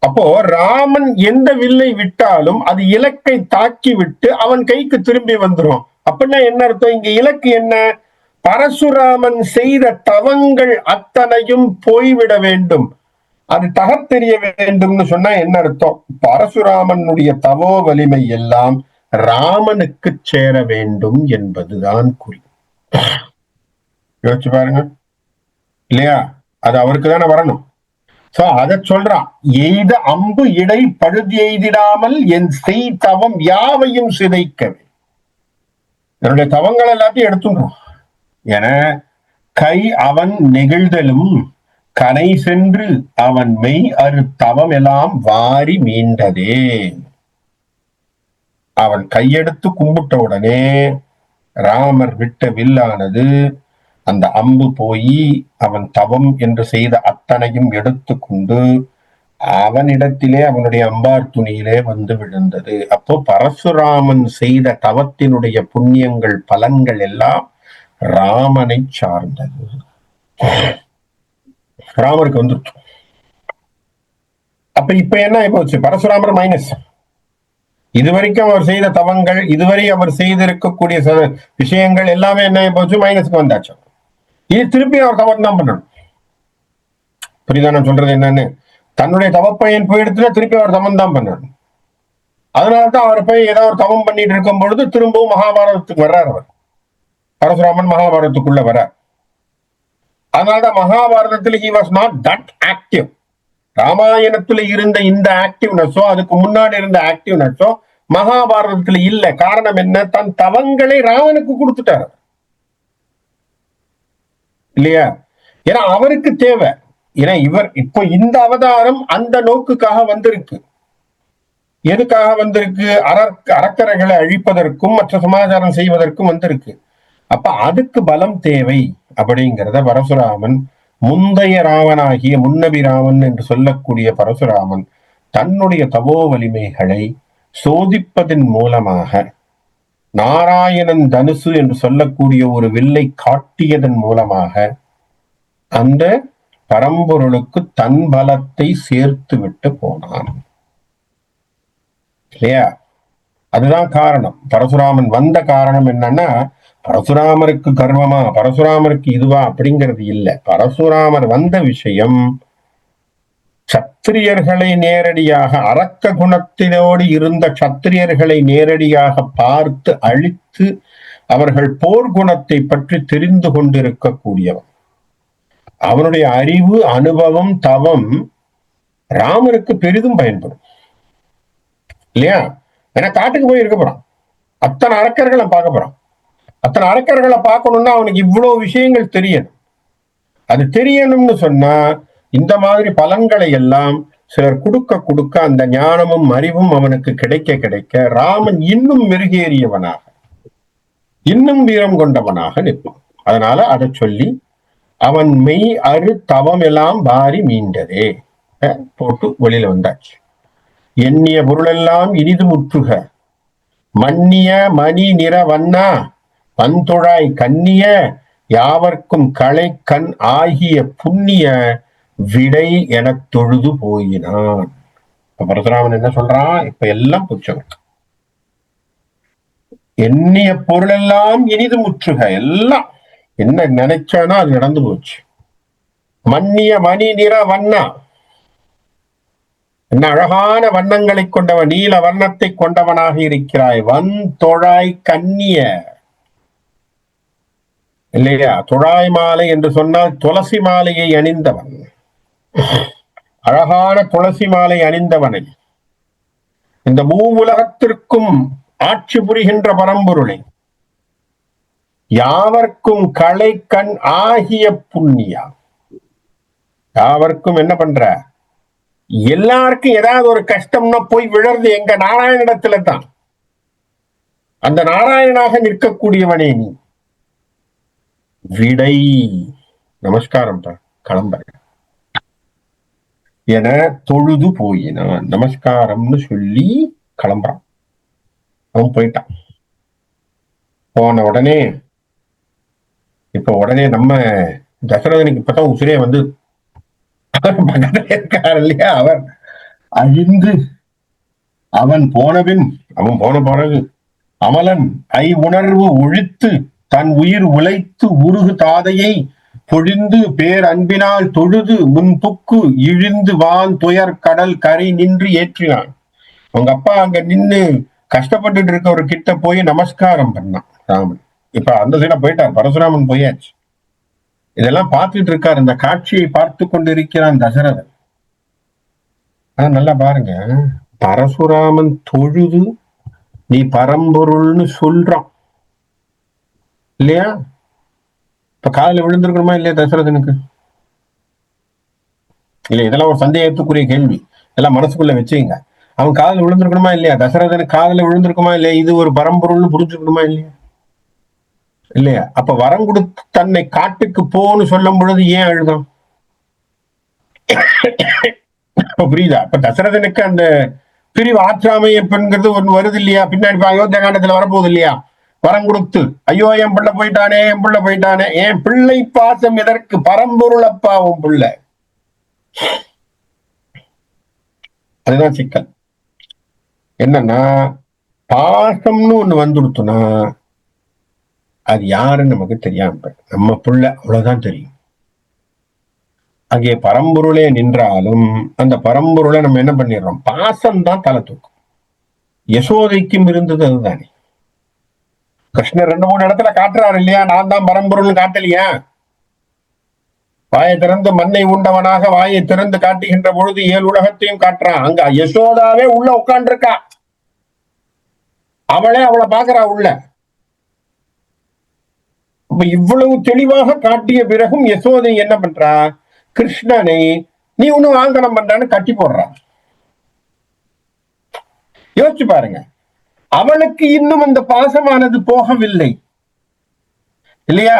அப்போ ராமன் எந்த வில்லை விட்டாலும் அது இலக்கை தாக்கி விட்டு அவன் கைக்கு திரும்பி வந்துடும். அப்படின்னா என்ன அர்த்தம்? இங்க இலக்கு என்ன? பரசுராமன் செய்த தவங்கள் அத்தனையும் போய்விட வேண்டும், அது தகத்தெரிய வேண்டும்னு சொன்னா என்ன அர்த்தம்? பரசுராமனுடைய தவோ வலிமை எல்லாம் ராமனுக்கு சேர வேண்டும் என்பதுதான் குறி. யோசிச்சு பாருங்க இல்லையா? அது அவருக்கு தானே வரணும். அதை சொல்றான், எய்த அம்பு இடை பழுதி எய்திடாமல் என் செய் தவம் யாவையும் சிதைக்கவே. என்னுடைய தவங்கள் எல்லாத்தையும் எடுத்துடுறான். என கை அவன் நெகிழ்தலும் கனை சென்று அவன் மெய் அரு தவம் எல்லாம் வாரி மீண்டதே. அவன் கையெடுத்து கும்பிட்ட உடனே ராமர் விட்ட வில்லானது, அந்த அம்பு போய் அவன் தவம் என்று செய்த அத்தனையும் எடுத்துக்கொண்டு அவனிடத்திலே அவனுடைய அம்பார் துணியிலே வந்து விழுந்தது. அப்போ பரசுராமன் செய்த தவத்தினுடைய புண்ணியங்கள் பலன்கள் எல்லாம் ராமனை சார்ந்தது, ராமருக்கு வந்துருச்சு. அப்ப இப்ப என்ன போச்சு? பரசுராமர் மைனஸ். இதுவரைக்கும் அவர் செய்த தவங்கள், இதுவரை அவர் செய்திருக்கக்கூடிய விஷயங்கள் எல்லாமே என்ன போச்சு? மைனஸ்க்கு வந்தாச்சு. இது திருப்பி அவர் தவறு தான் பண்ணணும். புரியுதா நான் சொல்றது என்னன்னு? தன்னுடைய தவப்பையன் போயிடுச்சுன்னா திருப்பி அவர் தவம் தான் பண்ணணும். அதனாலதான் அவர் போய் ஏதாவது ஒரு தவம் பண்ணிட்டு இருக்கும் பொழுது திரும்பவும் மகாபாரதத்துக்கு வர்றார் அவர். பரசுராமன் மகாபாரதத்துக்குள்ள வர்றார். அதனாலதான் மகாபாரதத்தில் he was not that active. ராமாயணத்துல இருந்த இந்த ஆக்டிவ்னஸோ அதுக்கு முன்னாடி இருந்த ஆக்டிவ்னஸோ மகாபாரதத்துல இல்ல. காரணம் என்ன? தன் தவங்களை ராவனுக்கு கொடுத்துட்டாரு இல்லையா? ஏன்னா அவருக்கு தேவை. ஏன்னா இவர் இப்போ இந்த அவதாரம் அந்த நோக்குக்காக வந்திருக்கு. எதுக்காக வந்திருக்கு? அறக்கரைகளை அழிப்பதற்கும் மற்ற சமாச்சாரம் செய்வதற்கும் வந்திருக்கு. அப்ப அதுக்கு பலம் தேவை அப்படிங்கிறத பரசுராமன், முந்தைய ராமனாகிய முன்னபி ராமன் என்று சொல்லக்கூடிய பரசுராமன் தன்னுடைய தவோ வலிமைகளை சோதிப்பதன் மூலமாக நாராயணன் தனுசு என்று சொல்லக்கூடிய ஒரு வில்லை காட்டியதன் மூலமாக அந்த பரம்பொருளுக்கு தன் பலத்தை சேர்த்து விட்டு போனான் இல்லையா? அதுதான் காரணம். பரசுராமன் வந்த காரணம் என்னன்னா, பரசுராமருக்கு கர்வமா, பரசுராமருக்கு இதுவா அப்படிங்கிறது இல்லை. பரசுராமர் வந்த விஷயம் சத்திரியர்களை நேரடியாக, அரக்க குணத்தினோடு இருந்த சத்திரியர்களை நேரடியாக பார்த்து அழித்து அவர்கள் போர் குணத்தை பற்றி தெரிந்து கொண்டிருக்கக்கூடியவன். அவனுடைய அறிவு, அனுபவம், தவம் ராமருக்கு பெரிதும் பயன்படும் இல்லையா? ஏன்னா காட்டுக்கு போய் இருக்க போறான், அத்தனை அரக்கர்களை பார்க்க போறான். அத்தனை அரக்கர்களை பார்க்கணும்னா அவனுக்கு இவ்வளவு விஷயங்கள் தெரியணும். அது தெரியணும்னு சொன்னா இந்த மாதிரி பலன்களை எல்லாம் சிலர் கொடுக்க கொடுக்க அந்த ஞானமும் அறிவும் அவனுக்கு கிடைக்க கிடைக்க ராமன் இன்னும் மெருகேறியவனாக, இன்னும் வீரம் கொண்டவனாக நிற்பான். அதனால அதை சொல்லி அவன் மெய் அரு தவம் எல்லாம் வாரி மீண்டதே போட்டு வெளியில வந்தாச்சு. எண்ணிய பொருளெல்லாம் இனிது முற்றுக மன்னிய மணி நிற வண்ணா பந்துழாய் கண்ணிய யாவர்க்கும் களை கண் ஆகிய புண்ணிய விடை என தொழுது போயினான். பரசுராமன் என்ன சொல்றான்? இப்ப எல்லாம் புச்சவன். எண்ணிய பொருளெல்லாம் இனிது முற்றுக. எல்லாம் என்ன நினைச்சானோ அது நடந்து போச்சு. மன்னிய மணி நிற வண்ணா, என்ன அழகான வண்ணங்களை கொண்டவன், நீல வண்ணத்தை கொண்டவனாக இருக்கிறாய். வன் தொழாய் கண்ணிய, இல்லையா? தொழாய் மாலை என்று சொன்னால் துளசி மாலையை அணிந்தவன், அழகான துளசி மாலை அணிந்தவனை, இந்த மூவுலகத்திற்கும் ஆட்சி புரிகின்ற பரம்பொருளை, யாவர்க்கும் களை கண் ஆகிய புண்ணியா, யாவர்க்கும் என்ன பண்ற, எல்லாருக்கும் ஏதாவது ஒரு கஷ்டம்னா போய் விழறது எங்க நாராயணத்துல தான். அந்த நாராயணனாக நிற்கக்கூடியவனே நீ, விடை நமஸ்காரம் கிளம்புற என தொழுது போயினான். நமஸ்காரம்னு சொல்லி கிளம்புறான். அவன் போயிட்டான். போன உடனே உடனே நம்ம தசரதனுக்கு இப்பதான் உசிரே வந்து பக்கத்துல இருக்காரு இல்லையா, அவர் அழிந்து அவன் போனபின், அவன் போன பிறகு அமலன் ஐ உணர்வு ஒழித்து தன் உயிர் உழைத்து உருகு தாதையை பொழிந்து பேர் அன்பினால் தொழுது முன்புக்கு இழிந்து வான் துயர் கடல் கரை நின்று ஏற்றினான். அவங்க அப்பா அங்க நின்று கஷ்டப்பட்டு இருக்க ஒரு கிட்ட போய் நமஸ்காரம் பண்ணான் ராமன். இப்ப அந்த சைட போயிட்டார், பரசுராமன் போயாச்சு. இதெல்லாம் பார்த்துட்டு இருக்காரு, இந்த காட்சியை பார்த்து கொண்டு இருக்கிறான் தசரதன். நல்லா பாருங்க, பரசுராமன் தொழுது நீ பரம்பொருள்னு சொல்றான் இல்லையா? இப்ப காலில் விழுந்திருக்கணுமா இல்லையா தசரதனுக்கு? இல்ல, இதெல்லாம் ஒரு சந்தேகத்துக்குரிய கேள்வி, இதெல்லாம் மனசுக்குள்ள வச்சுங்க. அவன் காலில் விழுந்திருக்கணுமா இல்லையா? தசரதனுக்கு காலில் விழுந்திருக்குமா இல்லையா? இது ஒரு பரம்பொருள்னு புரிஞ்சுக்கணுமா இல்லையா? இல்லையா? அப்ப வரம் கொடுத்து தன்னை காட்டுக்கு போன்னு சொல்லும் பொழுது ஏன் அழுதான்? புரியுதா? அப்ப தசரதனுக்கு அந்த பிரிவு ஆற்றாமை எப்பங்கிறது ஒண்ணு வருது இல்லையா? பின்னாடி அயோத்தியா காண்டத்துல வரப்போகுது இல்லையா? வரம் கொடுத்து ஐயோ என் பிள்ளை போயிட்டானே, என் பிள்ளை போயிட்டானே. என் பிள்ளை பாசம் எதற்கு? பரம்பொருள் அப்பாவும் பிள்ளை. அதுதான் சிக்கல். என்னன்னா பாசம்னு ஒண்ணு வந்துடுத்துனா அது யாருன்னு நமக்கு தெரியாம, நம்ம புள்ள அவ்வளவுதான் தெரியும். அங்கே பரம்பொருளே நின்றாலும் அந்த பரம்பொருளை நம்ம என்ன பண்ணிடுறோம்? பாசம் தான் தலை தூக்கும். யசோதைக்கும் இருந்தது அதுதானே. கிருஷ்ணர் 2-3 இடத்துல காட்டுறாரு இல்லையா, நான் தான் பரம்பொருள் காட்டலையா? வாயை திறந்து மண்ணை உண்டவனாக வாயை திறந்து காட்டுகின்ற பொழுது 7 உலகத்தையும் காட்டுறான். அங்க யசோதாவே உள்ள உட்கார்ந்து இருக்கா, அவளே அவளை பாக்குறா உள்ள. இவ்வளவு தெளிவாக காட்டிய பிறகும் யசோதை என்ன பண்றா? கிருஷ்ணனை நீ ஒன்னும் வாங்கனம் பண்றான்னு கட்டி போடுறான். யோசிச்சு பாருங்க, அவளுக்கு இன்னும் அந்த பாசமானது போகவில்லை இல்லையா?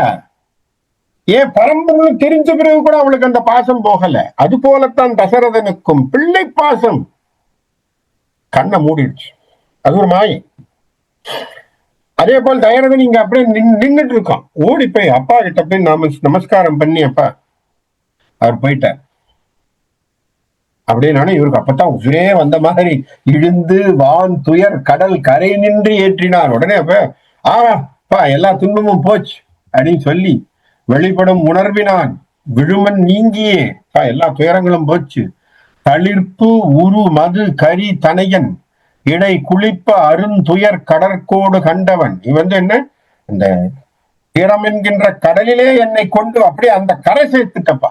ஏன் பரம்பொருள் தெரிஞ்ச பிறகு கூட அவளுக்கு அந்த பாசம் போகல. அது போலத்தான் தசரதனுக்கும் பிள்ளை பாசம் கண்ணை மூடிடுச்சு. அது ஒரு மாயை. அதே போல் தசரதன் இங்க அப்படியே நின்றுட்டு இருக்கான். ஓடி போய் அப்பா கிட்ட போய் நமஸ்காரம் பண்ணி, அப்பா அவர் போயிட்டார் அப்படின்னாலும் இவருக்கு அப்பதான் உசுரே வந்த மாதிரி இழுந்து வான் துயர் கடல் கரை நின்று ஏற்றினார். உடனே அப்ப எல்லா துன்பமும் போச்சு அப்படின்னு சொல்லி வெளிப்படும் உணர்வினான் விழுமன் நீங்கியே எல்லா துயரங்களும் போச்சு. தளிர்ப்பு உரு மது கரி தனையன் இடை குளிப்ப அருந்துயர் கடற்கோடு கண்டவன். இவன் என்ன, இந்த திறம் என்கின்ற கடலிலே என்னை கொண்டு அப்படியே அந்த கரை சேர்த்துட்டப்பா.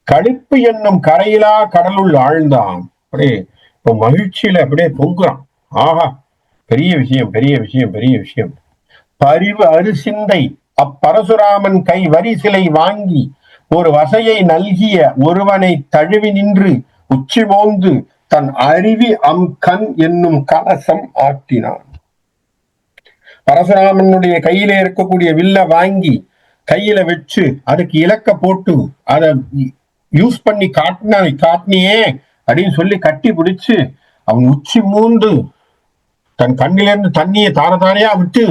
கழிப்பு என்னும் கரையிலா கடலுள் ஆழ்ந்தான். அப்படியே இப்ப மகிழ்ச்சியில அப்படியே பொங்குறான். ஆஹா, பெரிய விஷயம், பெரிய விஷயம், பெரிய விஷயம். பரிவு அரிசிந்தை அப்பரசுராமன் கை வரி சிலை வாங்கி ஒரு வசையை நல்கிய ஒருவனை தழுவி நின்று உச்சி மோந்து தன் அருவி கண் என்னும் கலசம் ஆட்டினான். பரசுராமனுடைய கையில இருக்கக்கூடிய வில்ல வாங்கி கையில வச்சு அதுக்கு இலக்க போட்டு அதை யூஸ் பண்ணி காட்டினியே அப்படின்னு சொல்லி கட்டி பிடிச்சு அவன் உச்சி மூந்து தன் கண்ணிலிருந்து தண்ணியை தாரதாரையா விட்டு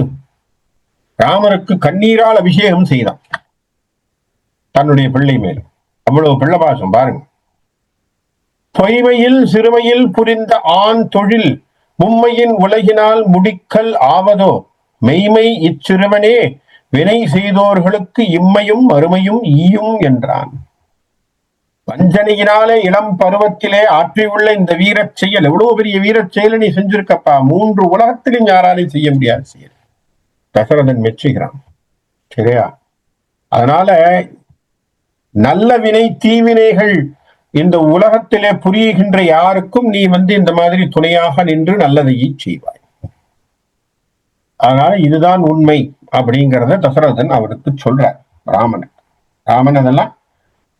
ராமருக்கு கண்ணீரால் அபிஷேகம் செய்தான் தன்னுடைய பிள்ளை மேல். அவ்வளவு பிள்ளை பாசம் பாருங்க. பொய்மையில் சிறுமையில் புரிந்த ஆண் தொழில் மும்மையின் உலகினால் முடிக்கல் ஆவதோ மெய்மை இச்சிறுவனே வினை செய்தோர்களுக்கு இம்மையும் அருமையும் ஈயும் என்றான். வஞ்சனையினாலே இளம் பருவத்திலே ஆற்றியுள்ள இந்த வீரச் செயல் எவ்வளவு பெரிய வீரச் செயலை நீ செஞ்சிருக்கப்பா, 3 உலகத்திலும் யாராலையும் செய்ய முடியாது செயல். தசரதன் மெச்சுகிறான். சரியா? அதனால நல்ல வினை தீவினைகள் இந்த உலகத்திலே புரிகின்ற யாருக்கும் நீ இந்த மாதிரி துணையாக நின்று நல்லதையே செய்வாய். அதனால இதுதான் உண்மை அப்படிங்கிறத தசரதன் அவருக்கு சொல்றார். ராமன் அதெல்லாம்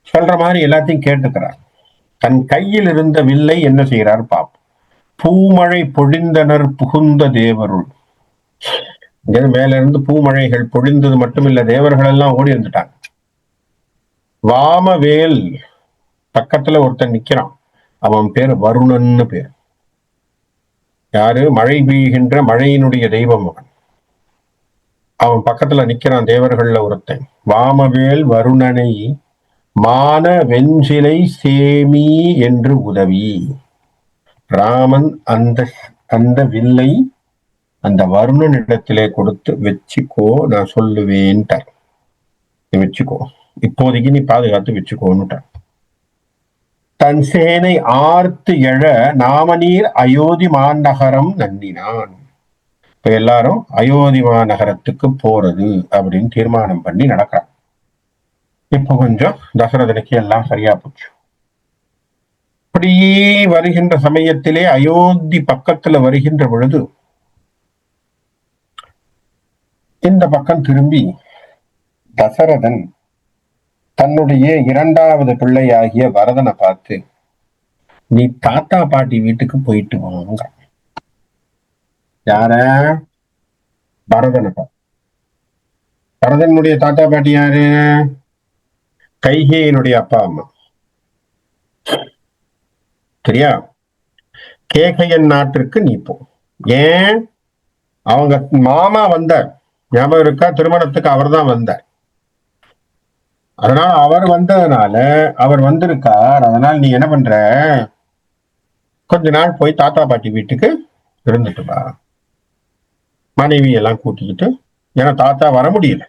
சொல்ற மாதிரி எல்லாத்தையும் கேட்டுக்கிறார். தன் கையில் இருந்த வில்லை என்ன செய்யறார் பாப்போம். பூமழை பொழிந்தனர் புகுந்த தேவருள். மேல இருந்து பூமழைகள் பொழிந்தது மட்டுமில்ல, தேவர்கள் எல்லாம் ஓடி வந்துட்டாங்க. வாமவேல் பக்கத்துல ஒருத்தன் நிக்கிறான். அவன் பேர் வருணன்னு பேர். யாரு? மழை பெய்கின்ற மழையினுடைய தெய்வம் அவன். அவன் பக்கத்துல நிக்கிறான். தேவர்கள்ல ஒருத்தன். வாமவேல் வருணனை மான வெஞ்சிலை சேமி என்று உதவி. ராமன் அந்த வில்லை அந்த வருணனிடத்திலே கொடுத்து வச்சுக்கோ, நான் சொல்லுவேன்ட்டார். நீ வச்சுக்கோ, இப்போதைக்கு நீ பாதுகாத்து வச்சுக்கோன்னுட்டார். தன் சேனை ஆர்த்து எழ நாமநீர் அயோத்தி மாநகரம் நன்னினான். இப்ப எல்லாரும் அயோத்தி மாநகரத்துக்கு போறது அப்படின்னு தீர்மானம் பண்ணி நடக்கிறான். இப்ப கொஞ்சம் தசரதனுக்கு எல்லாம் சரியா போச்சு. அப்படியே வருகின்ற சமயத்திலே அயோத்தி பக்கத்துல வருகின்ற பொழுது இந்த பக்கம் திரும்பி தசரதன் தன்னுடைய 2வது பிள்ளையாகிய பரதனை பார்த்து, நீ தாத்தா பாட்டி வீட்டுக்கு போயிட்டு வாங்க. யார? பரதனை பார்த்து. பரதனுடைய தாத்தா பாட்டி யாரு? கைகேயினுடைய அப்பா அம்மா. சரியா? கேகயன் நாட்டிற்கு நீ போ. ஏன்? அவங்க மாமா வந்தார், ஞாபகம் இருக்கா? திருமணத்துக்கு அவர் தான் வந்தார். அதனால அவர் வந்ததுனால அவர் வந்திருக்கார். அதனால நீ என்ன பண்ற, கொஞ்ச நாள் போய் தாத்தா பாட்டி வீட்டுக்கு இருந்துட்டு வா, மனைவி எல்லாம் கூட்டிக்கிட்டு. ஏன்னா தாத்தா வர முடியல.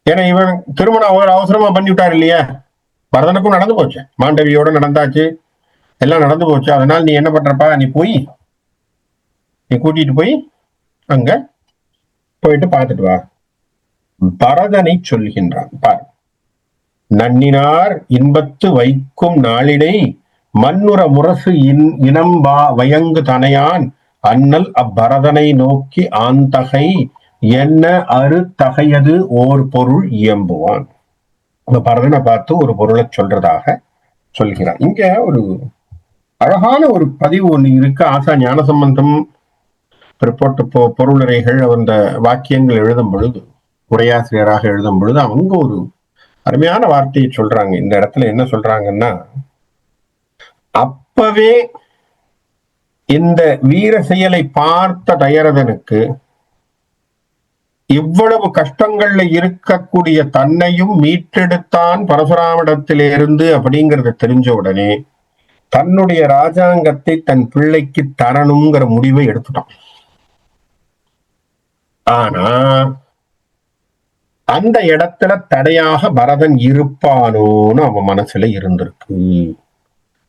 ஏன்னா இவன் திருமணம் அவர் அவசரமா பண்ணி விட்டார் இல்லையா? பரதனுக்கும் நடந்து போச்சு, மாண்டவியோட நடந்தாச்சு, எல்லாம் நடந்து போச்சு. அதனால நீ என்ன பண்றப்பா, நீ கூட்டிட்டு போய் அங்க போயிட்டு பார்த்துட்டு வா. பரதனை சொல்கின்றான் பார். நன்னினார் இன்பத்து வைக்கும் நாளினை மண்ணுற முரசு இனம் வயங்கு தனையான் அண்ணல் அப்பரதனை நோக்கி ஆந்தகை என்ன அறுத்தகையது ஓர் பொருள் இயம்புவான். அந்த பரதனை பார்த்து ஒரு பொருளை சொல்றதாக சொல்கிறான். இங்க ஒரு அழகான ஒரு பதிவு ஒண்ணு இருக்கு. ஆசா ஞானசம்பந்தம் பிற்போட்டு பொருளுரைகள் அந்த வாக்கியங்கள் எழுதும் பொழுது, உரையாசிரியராக எழுதும் பொழுது அவங்க ஒரு அருமையான வார்த்தையை சொல்றாங்க. இந்த இடத்துல என்ன சொல்றாங்கன்னா, அப்பவே இந்த வீர செயலை பார்த்த தயரதனுக்கு இவ்வளவு கஷ்டங்கள்ல இருக்கக்கூடிய தன்னையும் மீட்டெடுத்தான் பரசுராமிடத்திலிருந்து அப்படிங்கறத தெரிஞ்ச உடனே தன்னுடைய ராஜாங்கத்தை தன் பிள்ளைக்கு தரணுங்கிற முடிவை எடுத்துட்டான். ஆனா அந்த இடத்துல தடையாக பரதன் இருப்பானோன்னு அவன் மனசுல இருந்திருக்கு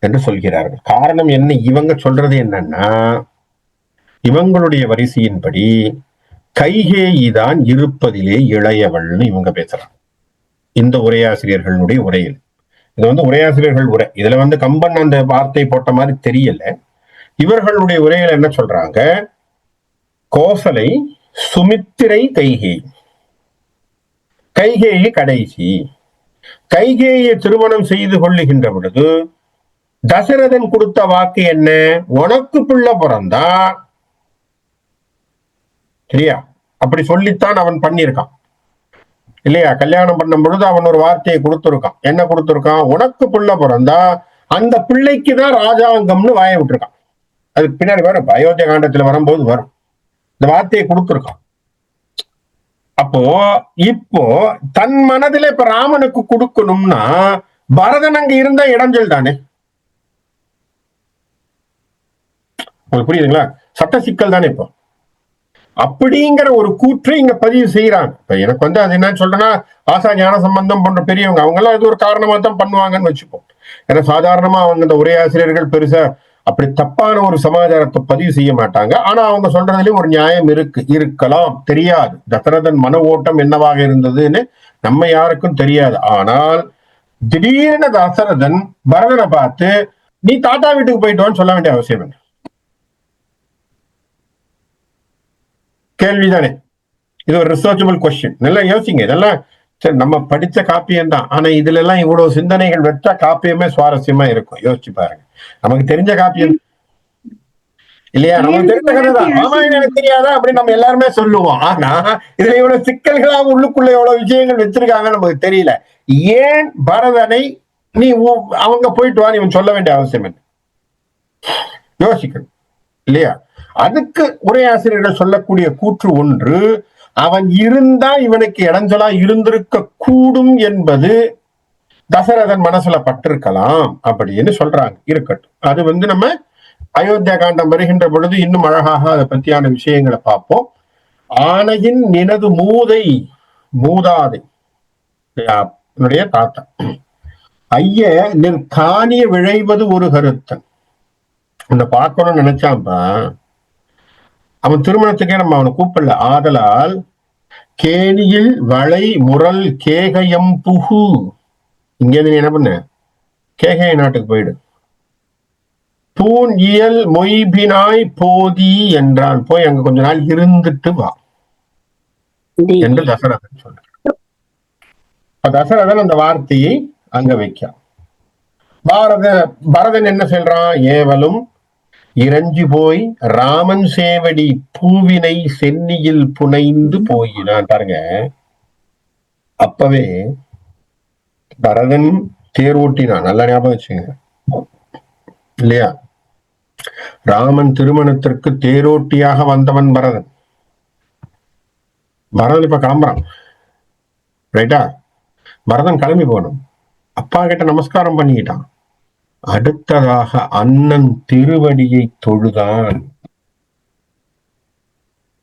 என்று சொல்கிறார்கள். காரணம் என்ன? இவங்க சொல்றது என்னன்னா, இவங்களுடைய வரிசையின்படி கைகேயி தான் இருப்பதிலே இளையவள்னு இவங்க பேசுறாங்க. இந்த உரையாசிரியர்களுடைய உரையில் இது உரையாசிரியர்கள் உரை. இதுல கம்பன் அந்த வார்த்தை போட்ட மாதிரி தெரியல. இவர்களுடைய உரையில என்ன சொல்றாங்க, கோசலை சுமித்திரை கைகேயி கடைசி. கைகேயை திருமணம் செய்து கொள்ளுகின்ற பொழுது தசரதன் கொடுத்த வாக்கு என்ன? உனக்கு பிள்ளை பிறந்தா, சரியா? அப்படி சொல்லித்தான் அவன் பண்ணியிருக்கான் இல்லையா? கல்யாணம் பண்ணும் பொழுது அவன் ஒரு வார்த்தையை கொடுத்திருக்கான். என்ன கொடுத்திருக்கான்? உனக்கு பிள்ளை பிறந்தா அந்த பிள்ளைக்குதான் ராஜாங்கம்னு வாய விட்டுருக்கான். அதுக்கு பின்னாடி வரும், அயோத்தியா காண்டத்துல வரும்போது வரும். இந்த வார்த்தையை கொடுத்திருக்கான். அப்போ இப்போ தன் மனதில இப்ப ராமனுக்கு கொடுக்கணும்னா பரதன் அங்க இருந்த இடைஞ்சல் தானே. உங்களுக்கு புரியுதுங்களா? சட்ட சிக்கல் தானே இப்போ. அப்படிங்கிற ஒரு கூற்றை இங்க பதிவு செய்யறாங்க. இப்ப எனக்கு வந்து அது என்ன சொல்றேன்னா, ஆசா ஞான சம்பந்தம் போன்ற பெரியவங்க அவங்க எல்லாம் இது ஒரு காரணமா தான் பண்ணுவாங்கன்னு வச்சுப்போம். ஏன்னா சாதாரணமா அவங்க இந்த உரையாசிரியர்கள் பெருசா அப்படி தப்பான ஒரு சமாச்சாரத்தை பதிவு செய்ய மாட்டாங்க. ஆனா அவங்க சொல்றதுலயும் ஒரு நியாயம் இருக்கலாம், தெரியாது. தசரதன் மன ஓட்டம் என்னவாக இருந்ததுன்னு நம்ம யாருக்கும் தெரியாது. ஆனால் திடீர்னு தசரதன் பரதனை பார்த்து நீ தாத்தா வீட்டுக்கு போயிட்டோன்னு சொல்ல வேண்டிய அவசியம் என்ன? கேள்விதானே. இது ஒரு ரிசர்ச்சபிள் கொஸ்டின். நல்லா யோசிங்க. இதெல்லாம் சரி நம்ம படிச்ச காப்பியம் தான். ஆனா இதுல எல்லாம் இவ்வளவு சிந்தனைகள் வச்சா காப்பியமே சுவாரஸ்யமா இருக்கும். யோசிச்சு பாருங்க. நமக்கு தெரிஞ்ச காப்பியம் இல்லையா? நமக்கு தெரிஞ்ச கதை தான். ராமாயணம் எனக்கு தெரியாதா அப்படின்னு நம்ம எல்லாருமே சொல்லுவோம். ஆனா இதுல இவ்வளவு சிக்கல்களா உள்ளுக்குள்ள எவ்வளவு விஷயங்கள் வச்சிருக்காங்க நமக்கு தெரியல. ஏன் பரதனை நீ அவங்க போயிட்டு வா இவன் சொல்ல வேண்டிய அவசியம் என்ன? யோசிக்கணும் இல்லையா? அதுக்கு உரையாசிரியர்கள் சொல்லக்கூடிய கூற்று ஒன்று, அவன் இருந்தா இவனுக்கு இடைஞ்சலா இருந்திருக்க கூடும் என்பது தசரதன் மனசுல பட்டிருக்கலாம் அப்படின்னு சொல்றாங்க. இருக்கட்டும், அது வந்து நம்ம அயோத்தியா காண்டம் வருகின்ற பொழுது இன்னும் அழகாக அதை பற்றியான விஷயங்களை பார்ப்போம். ஆனையின் நினது மூதாதை என்னுடைய தாத்தா ஐய நிற்காணிய விழைவது ஒரு கருத்தன் உன்னை பார்க்கணும்னு நினைச்சான்பா. அவன் திருமணத்துக்கே நம்ம அவனை கூப்பிடல. ஆதலால் கேணியில் வளை முரல் கேகயம் புகு, இங்க நீ என்ன பண்ண, கேகய நாட்டுக்கு போயிடு. தூண் இயல் மொய்பினாய் போதி என்றான், போய் அங்க கொஞ்ச நாள் இருந்துட்டு வா என்று தசரதன் சொல்ற. தசரதன் அந்த வார்த்தையை அங்க வைக்க பரதன் என்ன சொல்றான், ஏவலும் இறஞ்சி போய் ராமன் சேவடி பூவினை சென்னியில் புனைந்து போயினான். பாருங்க, அப்பவே பரதன் தேரோட்டினான். நல்லா ஞாபகம் வச்சுங்க இல்லையா? ராமன் திருமணத்திற்கு தேரோட்டியாக வந்தவன் பரதன். பரதன் இப்ப கிளம்புறான், ரைட்டா? பரதன் கிளம்பி போகணும். அப்பா கிட்ட நமஸ்காரம் பண்ணிக்கிட்டான். அடுத்ததாக அண்ணன் திருவடியை தொழுதான்.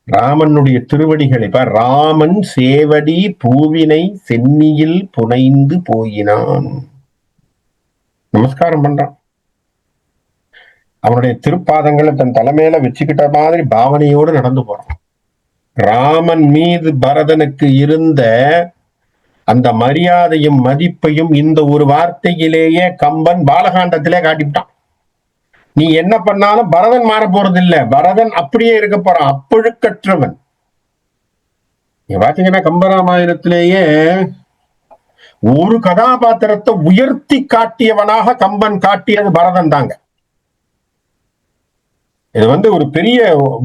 ராமனுடைய திருவடிகளை ராமன் சேவடி பூவினை சென்னியில் புனைந்து போயினான். நமஸ்காரம் பண்றான். அவனுடைய திருப்பாதங்களை தன் தலைமையில வச்சுக்கிட்ட மாதிரி பாவனையோடு நடந்து போறான். ராமன் மீது பரதனுக்கு இருந்த அந்த மரியாதையும் மதிப்பையும் இந்த ஒரு வார்த்தையிலேயே கம்பன் பாலகாண்டத்திலே காட்டிவிட்டான். நீ என்ன பண்ணாலும் பரதன் மாற போறது இல்ல, பரதன் அப்படியே இருக்க போறான், அப்பொழுக்கற்றவன். நீ பாத்தீங்கன்னா கம்பராமாயணத்திலேயே ஒரு கதாபாத்திரத்தை உயர்த்தி காட்டியவனாக கம்பன் காட்டியது பரதன் தாங்க. இது வந்து ஒரு பெரிய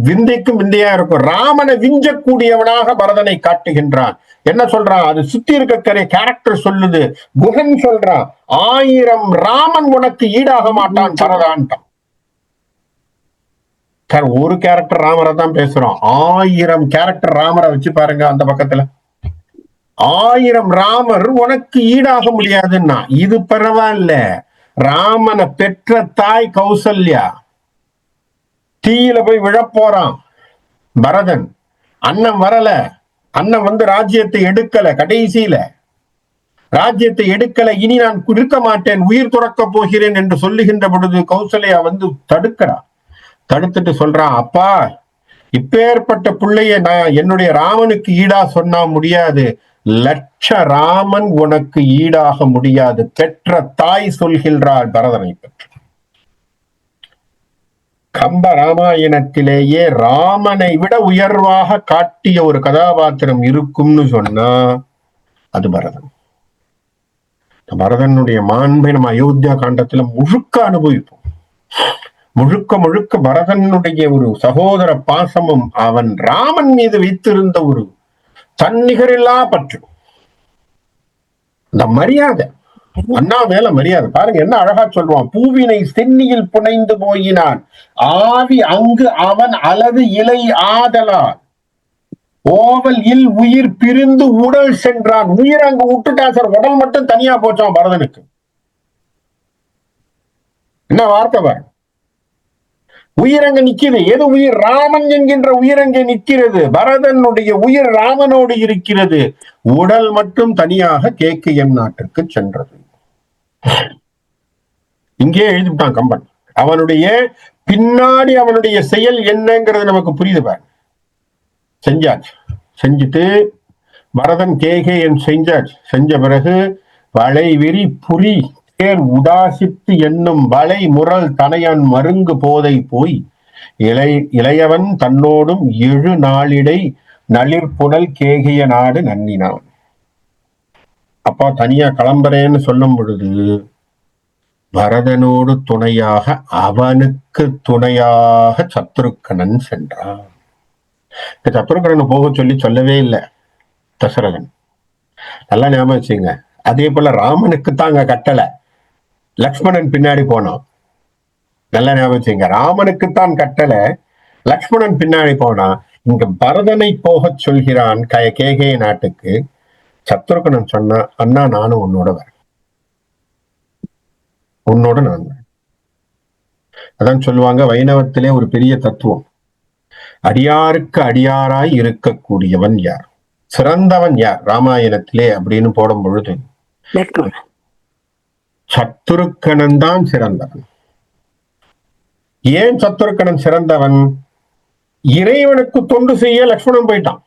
விந்தைக்கும் விந்தையா இருக்கும். ராமனை விஞ்சக்கூடியவனாக பரதனை காட்டுகின்றான். என்ன சொல்றான், அது சுத்தி இருக்க கேரக்டர் சொல்லுது. குகன் சொல்றான், 1000 ராமன் உனக்கு ஈடாக மாட்டான் பரதான்ட்டான். ஒரு கேரக்டர் ராமரை தான் பேசுறோம். 1000 கேரக்டர் ராமரை வச்சு பாருங்க. அந்த பக்கத்துல 1000 ராமர் உனக்கு ஈடாக முடியாதுன்னா, இது பரவாயில்ல. ராமனை பெற்ற தாய் கௌசல்யா தீயில போய் விழப்போறான் பரதன். அண்ணன் வரல, அண்ணன் வந்து ராஜ்யத்தை எடுக்கல, கடைசியில ராஜ்யத்தை எடுக்கல, இனி நான் இருக்க மாட்டேன், உயிர் துறக்க போகிறேன் என்று சொல்லுகின்ற பொழுது கௌசல்யா வந்து தடுக்கிறான். தடுத்துட்டு சொல்றான், அப்பா இப்பேற்பட்ட பிள்ளைய நான் என்னுடைய ராமனுக்கு ஈடா சொன்னா முடியாது, லட்ச ராமன் உனக்கு ஈடாக முடியாது, பெற்ற தாய் சொல்கின்றாள் பரதனை பற்றி. கம்ப ராமாயணத்திலேயே ராமனை விட உயர்வாக காட்டிய ஒரு கதாபாத்திரம் இருக்கும்னு சொன்னா அது பரதன். பரதனுடைய மாண்பை நம்ம அயோத்தியா காண்டத்துல முழுக்க அனுபவிப்போம். முழுக்க முழுக்க பரதனுடைய ஒரு சகோதர பாசமும் அவன் ராமன் மீது வைத்திருந்த ஒரு தன்னிகரில்லா பற்று, இந்த மரியாதை, அண்ணா மேல மரியாதை பாருங்க. என்ன அழகா சொல்லுவான், பூவினை சென்னியில் புனைந்து போயினான், ஆவி அங்கு அவன் அளவு இலை ஆதலால் ஓவல் இல் உயிர் பிரிந்து உடல் சென்றான். உயிர் அங்கு விட்டுட்டான் சார், உடல் மட்டும் தனியா போச்சான் பரதனுக்கு. என்ன வார்த்தை பாரு. உயிரங்க நிக்கிறது. எது உயிர்? ராமன் என்கின்ற உயிரங்க நிற்கிறது. பரதனுடைய உயிர் ராமனோடு இருக்கிறது. உடல் மட்டும் தனியாக கேகயம் நாட்டுக்கு சென்றது. இங்கே எழுதிவிட்டான் கம்பன். அவனுடைய பின்னாடி அவனுடைய செயல் என்னங்கிறது நமக்கு புரியுது பாரு. செஞ்சாச்சு. செஞ்சுட்டு பரதன் கேகேயன் செஞ்சாச்சு. செஞ்ச பிறகு வளை விரி புரி தேர் உதாசித்து என்னும் வளை முரல் தனையான் மருங்கு போதை போய் இளையவன் தன்னோடும் 7 நாளிடை நளிர்புனல் கேகிய நாடு நன்னினான். அப்பா தனியா கிளம்புறேன்னு சொல்லும் பொழுது பரதனோடு துணையாக அவனுக்கு துணையாக சத்ருக்கனன் சென்றான். சத்ருக்கனன் போக சொல்லவே இல்லை தசரதன். நல்லா ஞாபகம் வச்சுங்க. அதே போல ராமனுக்கு தாங்க கட்டளை, லக்ஷ்மணன் பின்னாடி போனான். நல்லா ஞாபகம் வச்சுங்க. ராமனுக்குத்தான் கட்டளை, லக்ஷ்மணன் பின்னாடி போனா. இங்க பரதனை போக சொல்கிறான் கேகய நாட்டுக்கு. சத்ருக்கனன் சொன்னா, அண்ணா நானும் உன்னோட வரேன், உன்னோட நான் வரேன். அதான் சொல்லுவாங்க வைணவத்திலே ஒரு பெரிய தத்துவம், அடியாருக்கு அடியாராய் இருக்கக்கூடியவன் யார், சிறந்தவன் யார் ராமாயணத்திலே அப்படின்னு போடும் பொழுது சத்ருக்கனன் தான் சிறந்தவன். ஏன் சத்ருக்கனன் சிறந்தவன்? இறைவனுக்கு தொண்டு செய்ய லக்ஷ்மணன் போயிட்டான்.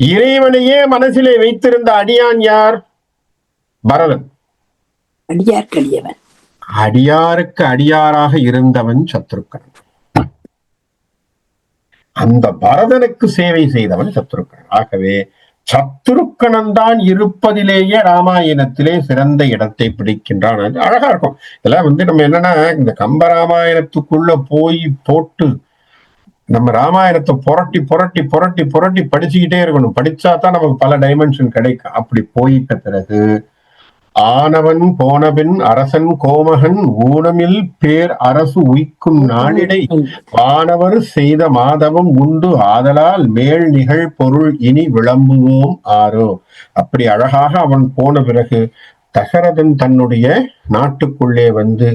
இறைவனையே மனசிலே வைத்திருந்த அடியான் யார்? பரதன். அடியாருக்கு அடியாராக இருந்தவன் சத்ருக்கனன். அந்த பரதனுக்கு சேவை செய்தவன் சத்ருக்கனன். ஆகவே சத்ருக்கனன் தான் இருப்பதிலேயே ராமாயணத்திலே சிறந்த இடத்தை பிடிக்கின்றான். அழகா இருக்கும். இதெல்லாம் நம்ம என்னன்னா, இந்த கம்பராமாயணத்துக்குள்ள போய் போட்டு நம்ம ராமாயணத்தை புரட்டி புரட்டி புரட்டி புரட்டி படிச்சுக்கிட்டே இருக்கணும். படிச்சாதான் நமக்கு பல டைமென்ஷன் கிடைக்கும். அப்படி போயிட்ட பிறகு ஆனவன் போனபின் அரசன் கோமகன் ஊனமில் பேர் அரசு உய்க்கும் நாளிடை வானவர் செய்த மாதவம் உண்டு ஆதலால் மேல் நிகழ் பொருள் இனி விளம்புவோம் ஆரோ. அப்படி அழகாக அவன் போன பிறகு தசரதன் தன்னுடைய நாட்டுக்குள்ளே வந்து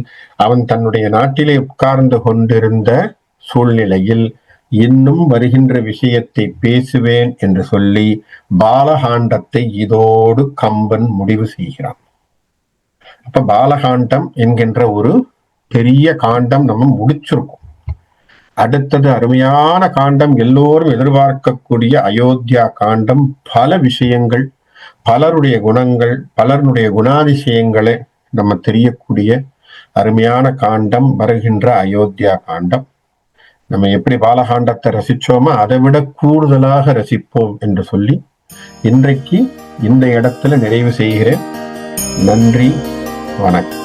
அவன் தன்னுடைய நாட்டிலே உட்கார்ந்து கொண்டிருந்த சூழ்நிலையில் இன்னும் வருகின்ற விஷயத்தை பேசுவேன் என்று சொல்லி பாலகாண்டத்தை இதோடு கம்பன் முடிவு செய்கிறான். அப்ப பாலகாண்டம் என்கின்ற ஒரு பெரிய காண்டம் நம்ம முடிச்சிருக்கோம். அடுத்தது அருமையான காண்டம், எல்லோரும் எதிர்பார்க்கக்கூடிய அயோத்தியா காண்டம். பல விஷயங்கள், பலருடைய குணங்கள், பலருடைய குணாதிசயங்களை நம்ம தெரியக்கூடிய அருமையான காண்டம் வருகின்ற அயோத்தியா காண்டம். நம்ம எப்படி பாலகாண்டத்தை ரசிச்சோமோ அதை விட கூடுதலாக ரசிப்போம் என்று சொல்லி இன்றைக்கு இந்த இடத்துல நிறைவு செய்கிறேன். நன்றி, வணக்கம்.